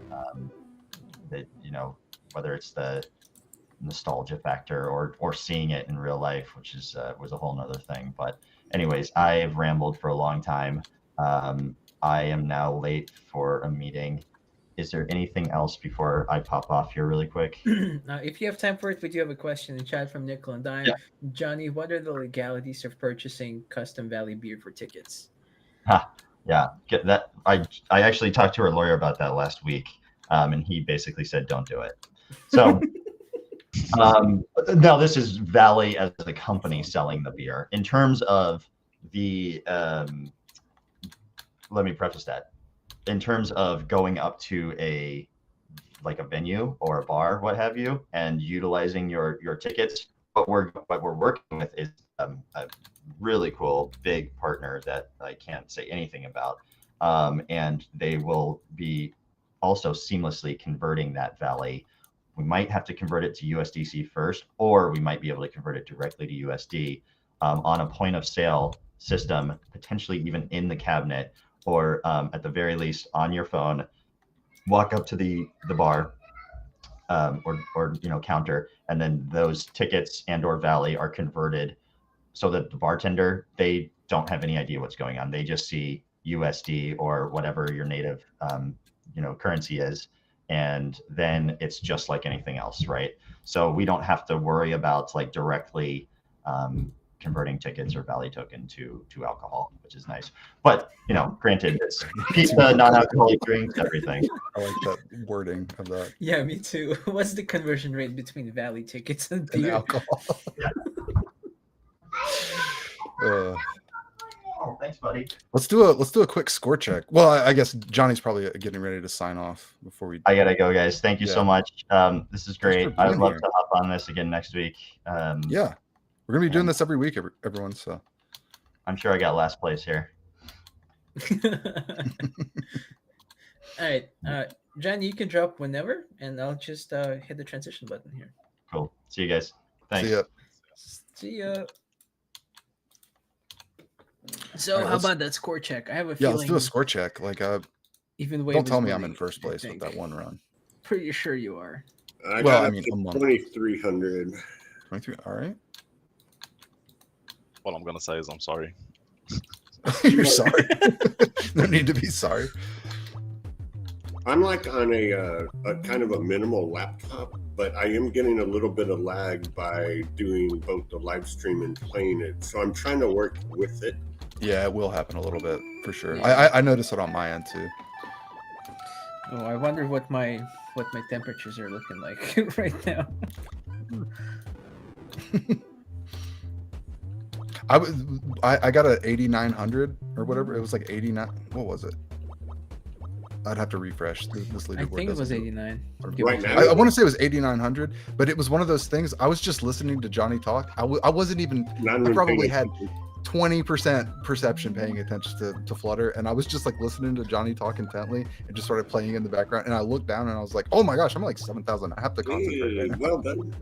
that whether it's the nostalgia factor or seeing it in real life, which is was a whole nother thing. But anyways, I've rambled for a long time. I am now late for a meeting. Is there anything else before I pop off here really quick? If you have time for it, we do have a question in chat from Nickel and Dime. Yeah. Johnny, what are the legalities of purchasing custom Valley beer for tickets? Yeah, get that. I actually talked to our lawyer about that last week, and he basically said don't do it. So no, this is Valley as a company selling the beer. In terms of the, let me preface that. In terms of going up to a venue or a bar, what have you, and utilizing your tickets, what we're working with is a really cool big partner that I can't say anything about, and they will be also seamlessly converting that Valley. We might have to convert it to USDC first, or we might be able to convert it directly to USD on a point of sale system, potentially even in the cabinet, or at the very least on your phone. Walk up to the bar or counter, and then those tickets and or Valley are converted so that the bartender, they don't have any idea what's going on. They just see USD or whatever your native currency is, and then it's just like anything else, right? So we don't have to worry about directly converting tickets or Valley token to alcohol, which is nice. But granted, it's pizza, non-alcoholic drinks, everything. I like that wording of that. Yeah, me too. What's the conversion rate between Valley tickets and And beer? alcohol. Oh, thanks, buddy. Let's do a quick score check. Well, I guess Johnny's probably getting ready to sign off before we. I gotta go, guys. Thank you so much. This is great. for I'd being love here. to hop on this again next week. Yeah, we're gonna be doing this every week, everyone. So I'm sure I got last place here. All right, Johnny, you can drop whenever, and I'll just hit the transition button here. Cool. See you guys. Thanks. see ya. See ya. So, All right, how let's- about that score check? I have a Yeah, feeling. let's do a score check. Even way don't tell me I'm in first place I with think. that one run. Pretty sure you are. I Well, got I up mean, to a month. 2,300. 23. All right. What I'm gonna say is I'm sorry. You're sorry. No need to be sorry. I'm like on a kind of a minimal laptop, but I am getting a little bit of lag by doing both the live stream and playing it. So I'm trying to work with it. Yeah, it will happen a little bit for sure. I noticed it on my end too. Oh, I wonder what my temperatures are looking like right now. I got a 8,900 or whatever. It was like 89. What was it? I'd have to refresh this I leaderboard. think it was doesn't do 89. Right now? I want to say it was 8,900, but it was one of those things. I was just listening to Johnny talk. I wasn't even. Not I even probably paying had attention. 20% perception paying attention to Flutter, and I was just like listening to Johnny talk intently and just started playing in the background. And I looked down and I was like, "Oh my gosh, I'm like 7,000. I have to concentrate right Hey, now." well done.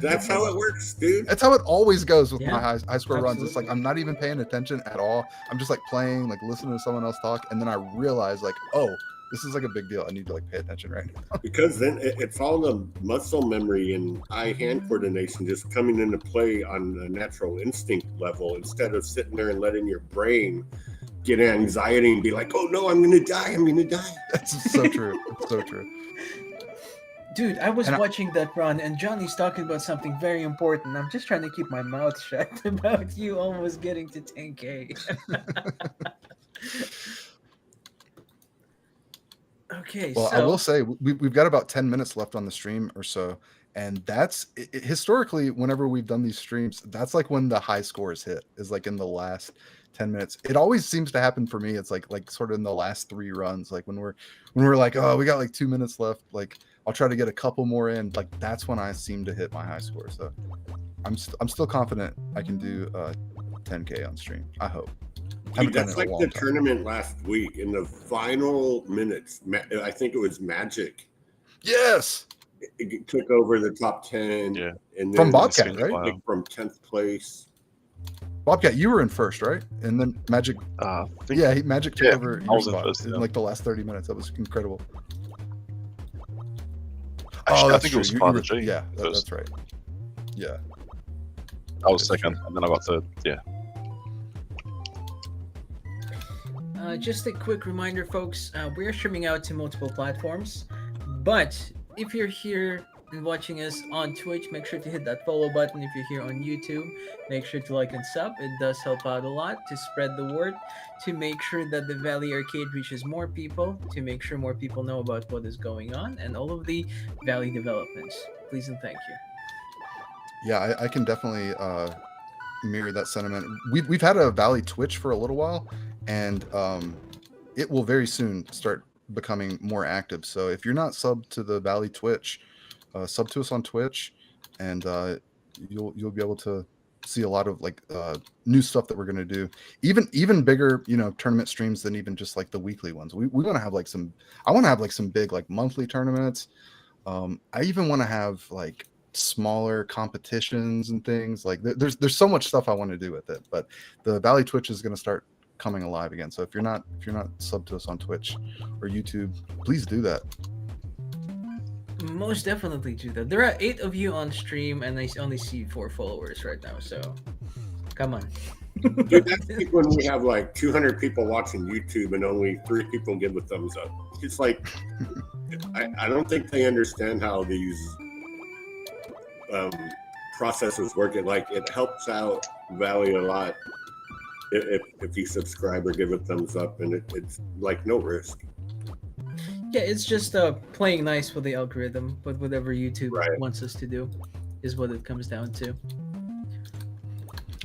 That's how it works, dude. That's how it always goes with Yeah, my high score runs. It's absolutely. like I'm not even paying attention at all. I'm just like playing, like listening to someone else talk, and then I realize like, oh, this is like a big deal. I need to like pay attention right now. Because then it's all the muscle memory and eye-hand coordination just coming into play on a natural instinct level instead of sitting there and letting your brain get anxiety and be like, oh no, I'm gonna die. That's so true. It's so true. Dude, I was And I- watching that run, and Johnny's talking about something very important. I'm just trying to keep my mouth shut about you almost getting to 10K. Okay, Well, so I will say we've got about 10 minutes left on the stream or so, and that's historically whenever we've done these streams, that's like when the high scores hit is like in the last 10 minutes. It always seems to happen for me. It's like sort of in the last 3 runs, like when we're like, oh, we got like 2 minutes left, like I'll try to get a couple more in. Like that's when I seem to hit my high score. So I'm still confident I can do 10K on stream. I hope. Haven't done it That's in a like long the time. tournament last week in the final minutes. I think it was Magic. Yes. It took over the top 10. Yeah. And then From Bobcat, It's right? wow. like from 10th place. Bobcat, you were in first, right? And then Magic. I think Yeah, Magic took Yeah, over I your was in spot first, in yeah. like the last 30 minutes. That was incredible. Actually, I that's think true. it was You Father were- G. Yeah, first. that's right. Yeah. I was That's second, true. and then I got third. Yeah. Just a quick reminder, folks, we're streaming out to multiple platforms, but if you're here and watching us on Twitch, make sure to hit that follow button. If you're here on YouTube, make sure to like and sub. It does help out a lot to spread the word, to make sure that the Valley Arcade reaches more people, to make sure more people know about what is going on and all of the Valley developments. Please and thank you. Yeah, I can definitely mirror that sentiment. We've had a Valley Twitch for a little while, and it will very soon start becoming more active. So if you're not subbed to the Valley Twitch, sub to us on Twitch, and you'll be able to see a lot of like new stuff that we're going to do. Even bigger, tournament streams than even just like the weekly ones. We want to have like some. I want to have like some big like monthly tournaments. I even want to have like smaller competitions and things like there's so much stuff I want to do with it, but the Valley Twitch is going to start coming alive again. So if you're not subbed to us on Twitch or YouTube, please do that. Most definitely do that. There are 8 of you on stream, and I only see 4 followers right now. So, come on. Dude, that's like when we have like 200 people watching YouTube and only 3 people give a thumbs up. It's like, I don't think they understand how these processes work. It helps out Valley a lot if you subscribe or give a thumbs up, and it's like no risk. Yeah, it's just playing nice with the algorithm, but whatever YouTube Right. wants us to do is what it comes down to.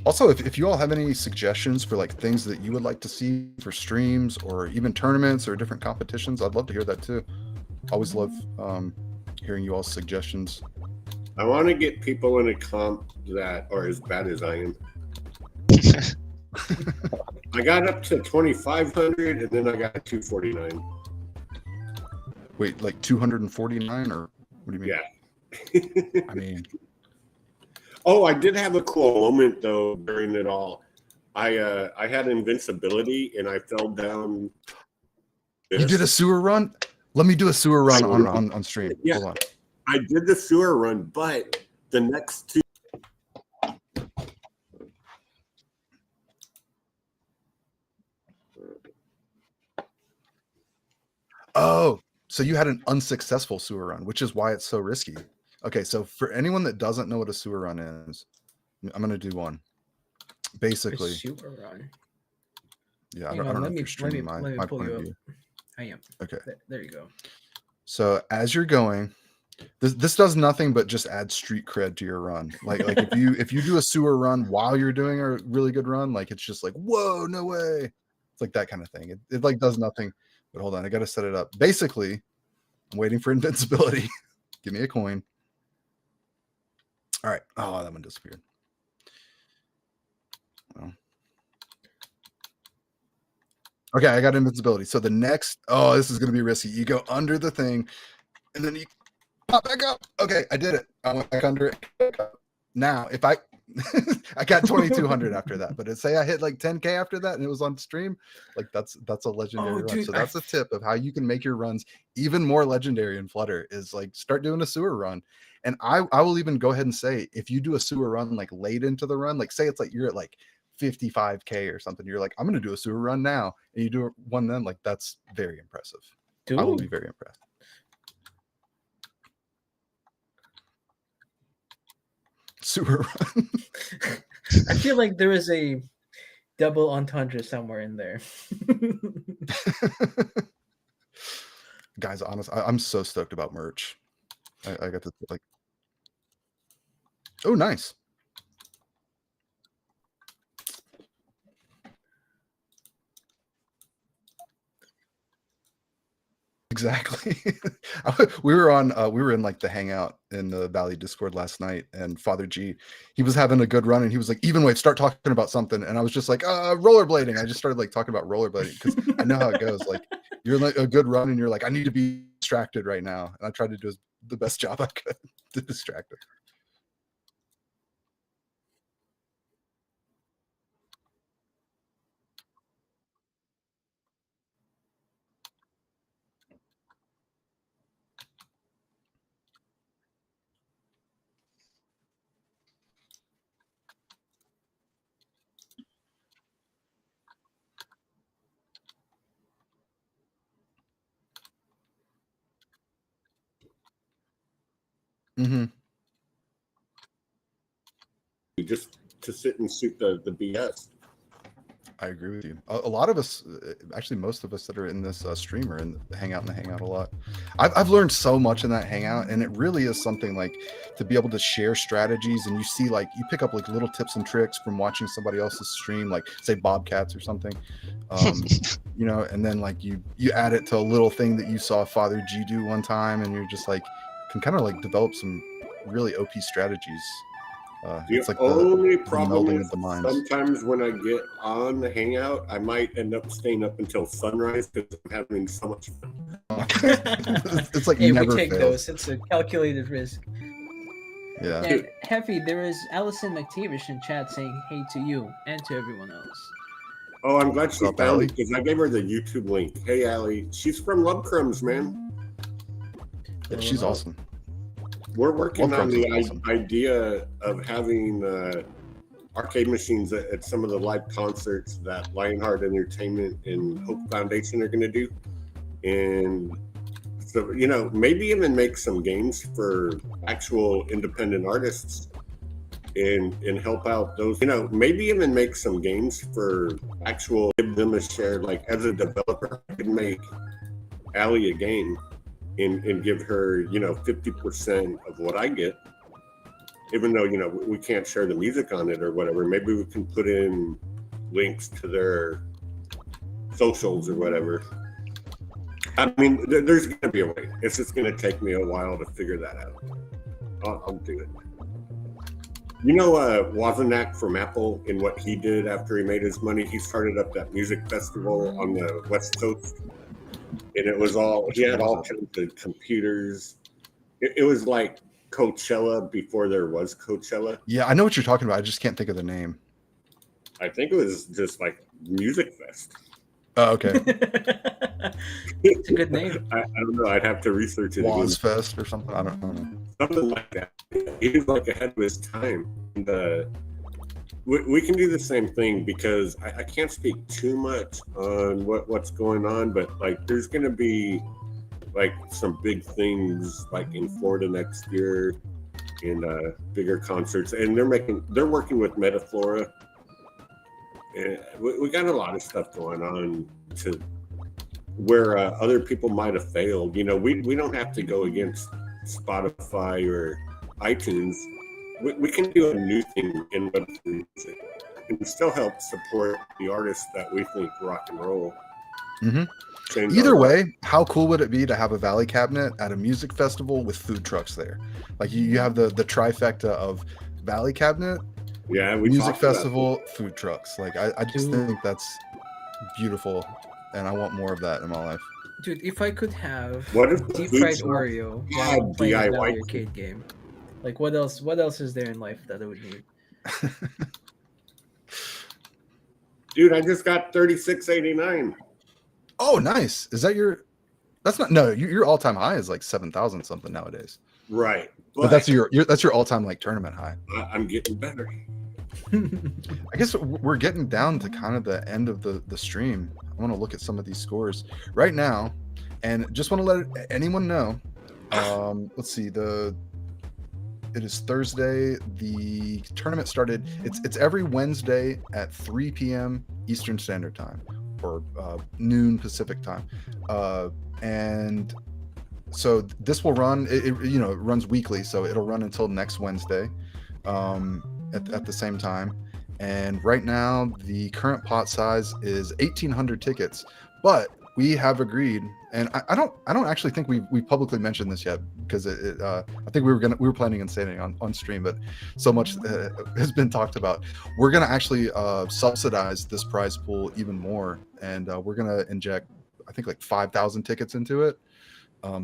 Also, if you all have any suggestions for like things that you would like to see for streams or even tournaments or different competitions, I'd love to hear that too. Always love hearing you all's suggestions. I want to get people in a comp that are as bad as I am. I got up to 2,500 and then I got 249. Wait, like 249 or what do you mean? Yeah. I mean, Oh, I did have a cool moment though during it all. I had invincibility and I fell down. you did a sewer run? Let me do a sewer run on stream. Yeah. Hold on. I did the sewer run, but the next 2. Oh, so you had an unsuccessful sewer run, which is why it's so risky. Okay, so for anyone that doesn't know what a sewer run is, I'm going to do one. Basically, Super run. Yeah, I Hang don't on, know let if me you're streaming let me my pull point you of up. view. I am. Okay. There you go. So as you're going, this does nothing but just add street cred to your run. Like if you do a sewer run while you're doing a really good run, like it's just like, whoa, no way. It's like that kind of thing. It like does nothing. But hold on, I gotta set it up. Basically, I'm waiting for invincibility. Give me a coin. All right. Oh, that one disappeared. Well. Okay, I got invincibility. So the next, this is gonna be risky. You go under the thing, and then you pop back up. Okay, I did it. I went back under it. Now, if I I got 2,200 after that, but say I hit like 10K after that and it was on stream, like that's a legendary run. Dude, So that's a tip of how you can make your runs even more legendary in Flutter is like start doing a sewer run. And I will even go ahead and say if you do a sewer run like late into the run, like say it's like you're at like 55K or something, you're like, I'm gonna do a sewer run now, and you do one then, like that's very impressive. Dude. I will be very impressed. Sewer run. I feel like there is a double entendre somewhere in there. Guys, honestly, I'm so stoked about merch. I got to like, oh, nice. Exactly. we were in like the hangout in the Valley Discord last night, and Father G, he was having a good run, and he was like, even wave, start talking about something, and I was just like, rollerblading. I just started like talking about rollerblading because I know how it goes. Like you're like a good run, and you're like, I need to be distracted right now, and I tried to do the best job I could to distract him. Mm-hmm. just to sit and shoot the BS. I agree with you. A lot of us, actually, most of us that are in this stream are in the Hangout a lot. I've learned so much in that Hangout, and it really is something like to be able to share strategies, and you see like you pick up like little tips and tricks from watching somebody else's stream, like say Bobcats or something, you know, and then like you add it to a little thing that you saw Father G do one time, and you're just like can kind of like develop some really OP strategies. The It's like only the problem melding is of the minds. sometimes when I get on the Hangout, I might end up staying up until sunrise because I'm having so much fun. It's like Hey, we never take fails. those. It's a calculated risk. Yeah. And Heavy, there is Allison McTavish in chat saying hey to you and to everyone else. Oh, I'm glad she What's up, found Allie? it because I gave her the YouTube link. Hey, Allie. She's from Love Crumbs, man. Yeah, she's awesome. We're working Love on Crumbs the is awesome. idea of having arcade machines at some of the live concerts that Lionheart Entertainment and Hope Foundation are going to do. And so, you know, maybe even make some games for actual independent artists and help out those, you know, maybe even make some games for actual, give them a share. Like as a developer, I can make Allie a game and give her, you know, 50% of what I get. Even though, you know, we can't share the music on it or whatever, maybe we can put in links to their socials or whatever. I mean, there's going to be a way. It's just going to take me a while to figure that out. I'll do it. You know, Wozniak from Apple and what he did after he made his money, he started up that music festival on the West Coast. And it was all, he had all kinds of computers. It was like Coachella before there was Coachella. Yeah, I know what you're talking about. I just can't think of the name. I think it was just like Music Fest. Oh, okay. It's a good name. I don't know. I'd have to research it. Wazfest or something. I don't know. Something like that. He was like ahead of his time. And, we can do the same thing because I can't speak too much on what's going on, but like there's going to be like some big things like in Florida next year and bigger concerts, and they're working with Metaflora. And we got a lot of stuff going on to where other people might have failed. You know, we don't have to go against Spotify or iTunes. We can do a new thing in Web3 music and still help support the artists that we think rock and roll. Mm-hmm. Either way, how cool would it be to have a Valley cabinet at a music festival with food trucks there? Like you have the trifecta of Valley cabinet, yeah, music festival, food trucks. Like I just think that's beautiful, and I want more of that in my life. Dude, if I could have what if deep fried Oreo while playing a Valley arcade game, like what else is there in life that I would need? Dude, I just got $36.89. Oh, nice. Is that your? That's not. No, your all-time high is like 7,000 something nowadays. Right, but that's your all-time like tournament high. I'm getting better. I guess we're getting down to kind of the end of the stream. I want to look at some of these scores right now, and just want to let anyone know. Let's see. It is Thursday. The tournament started. It's every Wednesday at 3 p.m. Eastern Standard Time. Or noon Pacific time, and so this will run. It runs weekly, so it'll run until next Wednesday, at the same time. And right now, the current pot size is 1,800 tickets, but we have agreed, and I don't actually think we publicly mentioned this yet because I think we were planning on saying it on stream, but so much has been talked about. We're gonna actually subsidize this prize pool even more, and we're gonna inject I think like 5,000 tickets into it.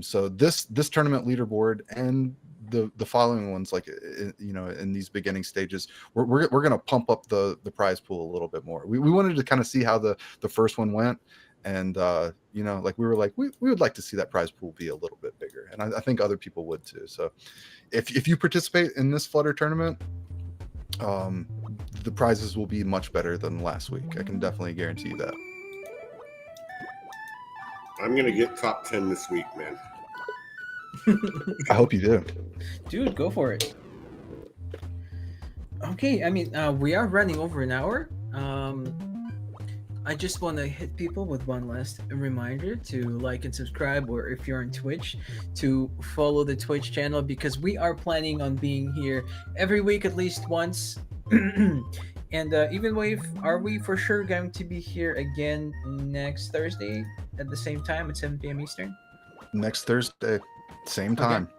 So this tournament leaderboard and the following ones, like in these beginning stages, we're gonna pump up the prize pool a little bit more. We wanted to kind of see how the first one went. And like we were like we would like to see that prize pool be a little bit bigger, and I think other people would too. So if you participate in this Flutter tournament, the prizes will be much better than last week. I can definitely guarantee you that. I'm gonna get top 10 this week, man. I hope you do. Dude, go for it. Okay, I mean, we are running over an hour. I just want to hit people with one last reminder to like and subscribe, or if you're on Twitch, to follow the Twitch channel because we are planning on being here every week at least once. And even if are we for sure going to be here again next Thursday at the same time at 7 p.m. Eastern? Next Thursday, same Okay. time.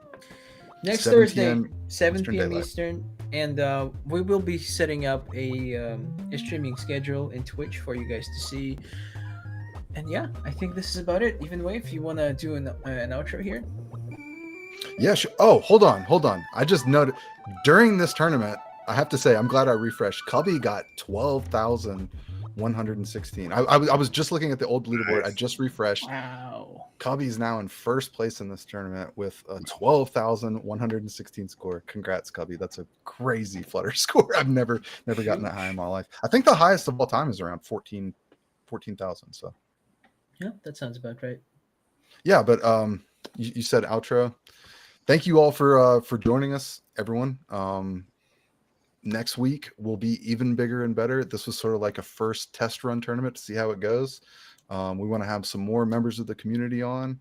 Next 7 Thursday, p.m. 7 Eastern p.m. Daylight. Eastern, and we will be setting up a streaming schedule in Twitch for you guys to see. And yeah, I think this is about it. Even way, if you want to do an outro here. Yeah. Sure. Oh, hold on. I just noted during this tournament, I have to say, I'm glad I refreshed. Cubby got 12,116. I was just looking at the old leaderboard. I just refreshed. Wow. Cubby's now in first place in this tournament with a 12,116 score. Congrats, Cubby. That's a crazy Flutter score. I've never gotten that high in my life. I think the highest of all time is around 14,000. So Yeah, that sounds about right. yeah, but you said outro. Thank you all for joining us, everyone. Next week will be even bigger and better. This was sort of like a first test run tournament to see how it goes. We want to have some more members of the community on.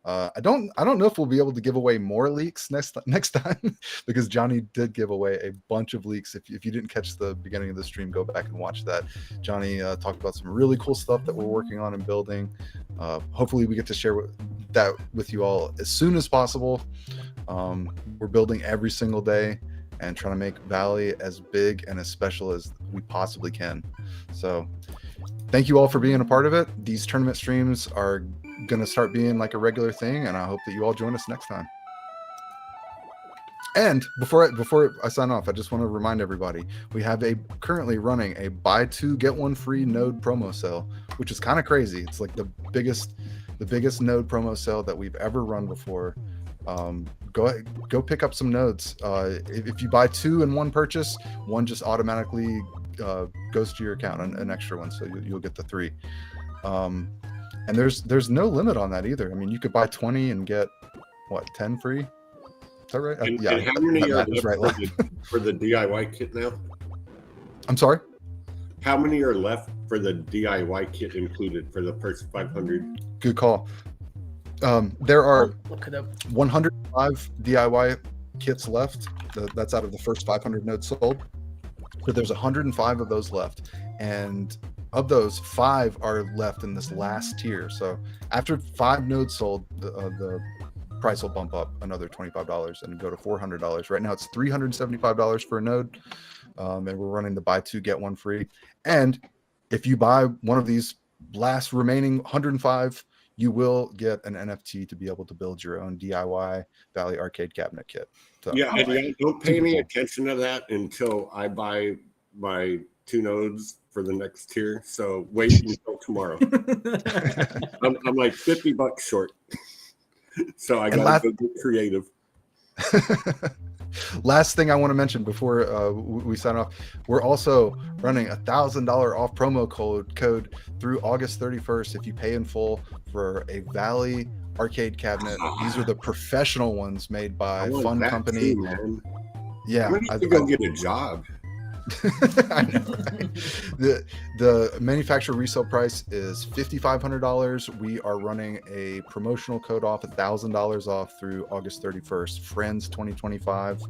I don't know if we'll be able to give away more leaks next time because Johnny did give away a bunch of leaks. If you didn't catch the beginning of the stream, go back and watch that. Johnny talked about some really cool stuff that we're working on and building. Hopefully we get to share that with you all as soon as possible. We're building every single day and trying to make Valley as big and as special as we possibly can. So thank you all for being a part of it. These tournament streams are going to start being like a regular thing, and I hope that you all join us next time. And before I sign off, I just want to remind everybody, we have currently running a buy two get one free node promo sale, which is kind of crazy. It's like the biggest node promo sale that we've ever run before. Go pick up some nodes. If you buy two in one purchase, one just automatically goes to your account, an extra one, so you'll get the 3. And there's no limit on that either. I mean, you could buy 20 and get 10 free. Is that right? And, yeah, and how many are left left for the DIY kit now? I'm sorry. How many are left for the DIY kit included for the first 500? Good call. There are Look it up. 105 DIY kits left. That's out of the first 500 nodes sold. So there's 105 of those left, and of those, 5 are left in this last tier. So after 5 nodes sold, the price will bump up another $25 and go to $400. Right now it's $375 for a node, and we're running the buy two get one free. And if you buy one of these last remaining 105, you will get an NFT to be able to build your own DIY Valley arcade cabinet kit. So, Yeah, and don't pay any attention to that until I buy my 2 nodes for the next tier. So wait until tomorrow. I'm like $50 short. So I got to go get creative. Last thing I want to mention before we sign off, we're also running $1,000 off promo code through August 31st if you pay in full for a Valley arcade cabinet. These are the professional ones made by Fun Company. Too, man. Yeah, I need to go get a job. I know, right? The manufacturer resale price is $5,500. We are running a promotional code off $1,000 off through August 31st, Friends 2025.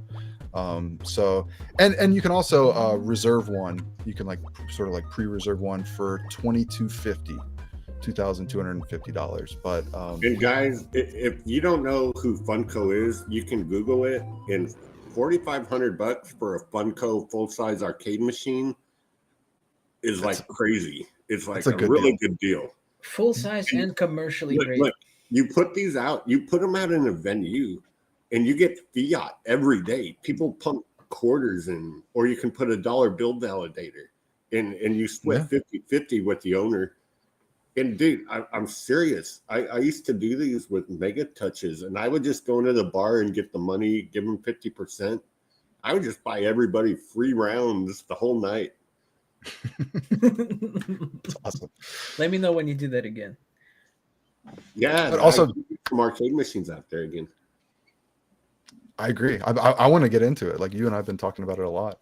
So and you can also reserve one. You can sort of pre-reserve one for $2,250. But and guys, if you don't know who Funko is, you can Google it, and $4,500 for a Funko full-size arcade machine is crazy. It's like a really good deal. Full size and commercially great. Look, you put these out, you put them out in a venue, and you get fiat every day. People pump quarters in, or you can put a dollar bill validator, and you split 50-50 with the owner. And dude, I'm serious. I used to do these with Mega Touches, and I would just go into the bar and get the money, give them 50%. I would just buy everybody free rounds the whole night. It's awesome. Let me know when you do that again. Yeah, but also some arcade machines out there again. I agree. I want to get into it. Like you and I've been talking about it a lot.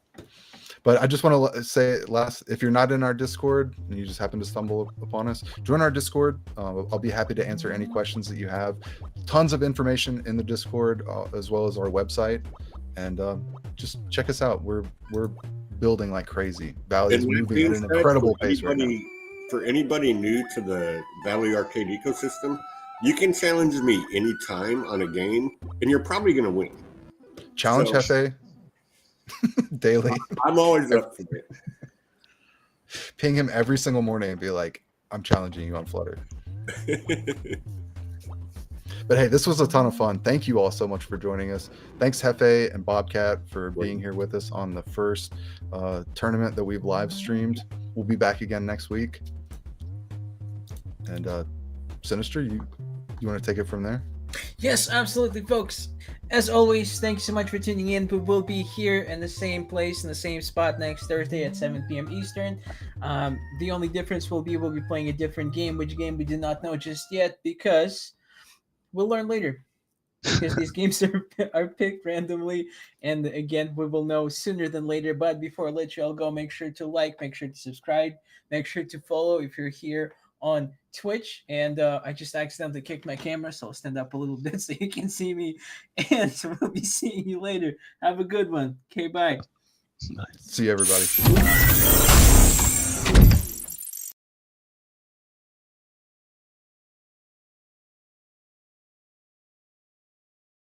But I just want to say last, if you're not in our Discord and you just happen to stumble upon us, join our Discord. I'll be happy to answer any questions that you have. Tons of information in the Discord, as well as our website. And just check us out. We're building like crazy. Valley is And with moving being at an said, incredible pace right now. For anybody new to the Valley Arcade ecosystem, you can challenge me anytime on a game, and you're probably going to win. Challenge So- Hefe daily. I'm always up for it. Ping him every single morning and be like, I'm challenging you on Flutter. But hey, this was a ton of fun. Thank you all so much for joining us. Thanks, Hefe and Bobcat, for being here with us on the first tournament that we've live streamed. We'll be back again next week. And Sinister, you want to take it from there? Yes, absolutely, folks. As always, thank you so much for tuning in. We will be here in the same place, in the same spot next Thursday at 7 p.m. Eastern. The only difference will be we'll be playing a different game. Which game we do not know just yet, because we'll learn later. Because these games are picked randomly, and again, we will know sooner than later. But before I let you all go, make sure to like, make sure to subscribe, make sure to follow if you're here on Twitch. And I just accidentally kicked my camera, so I'll stand up a little bit so you can see me. And we'll be seeing you later. Have a good one. Okay, bye. Nice. See you, everybody.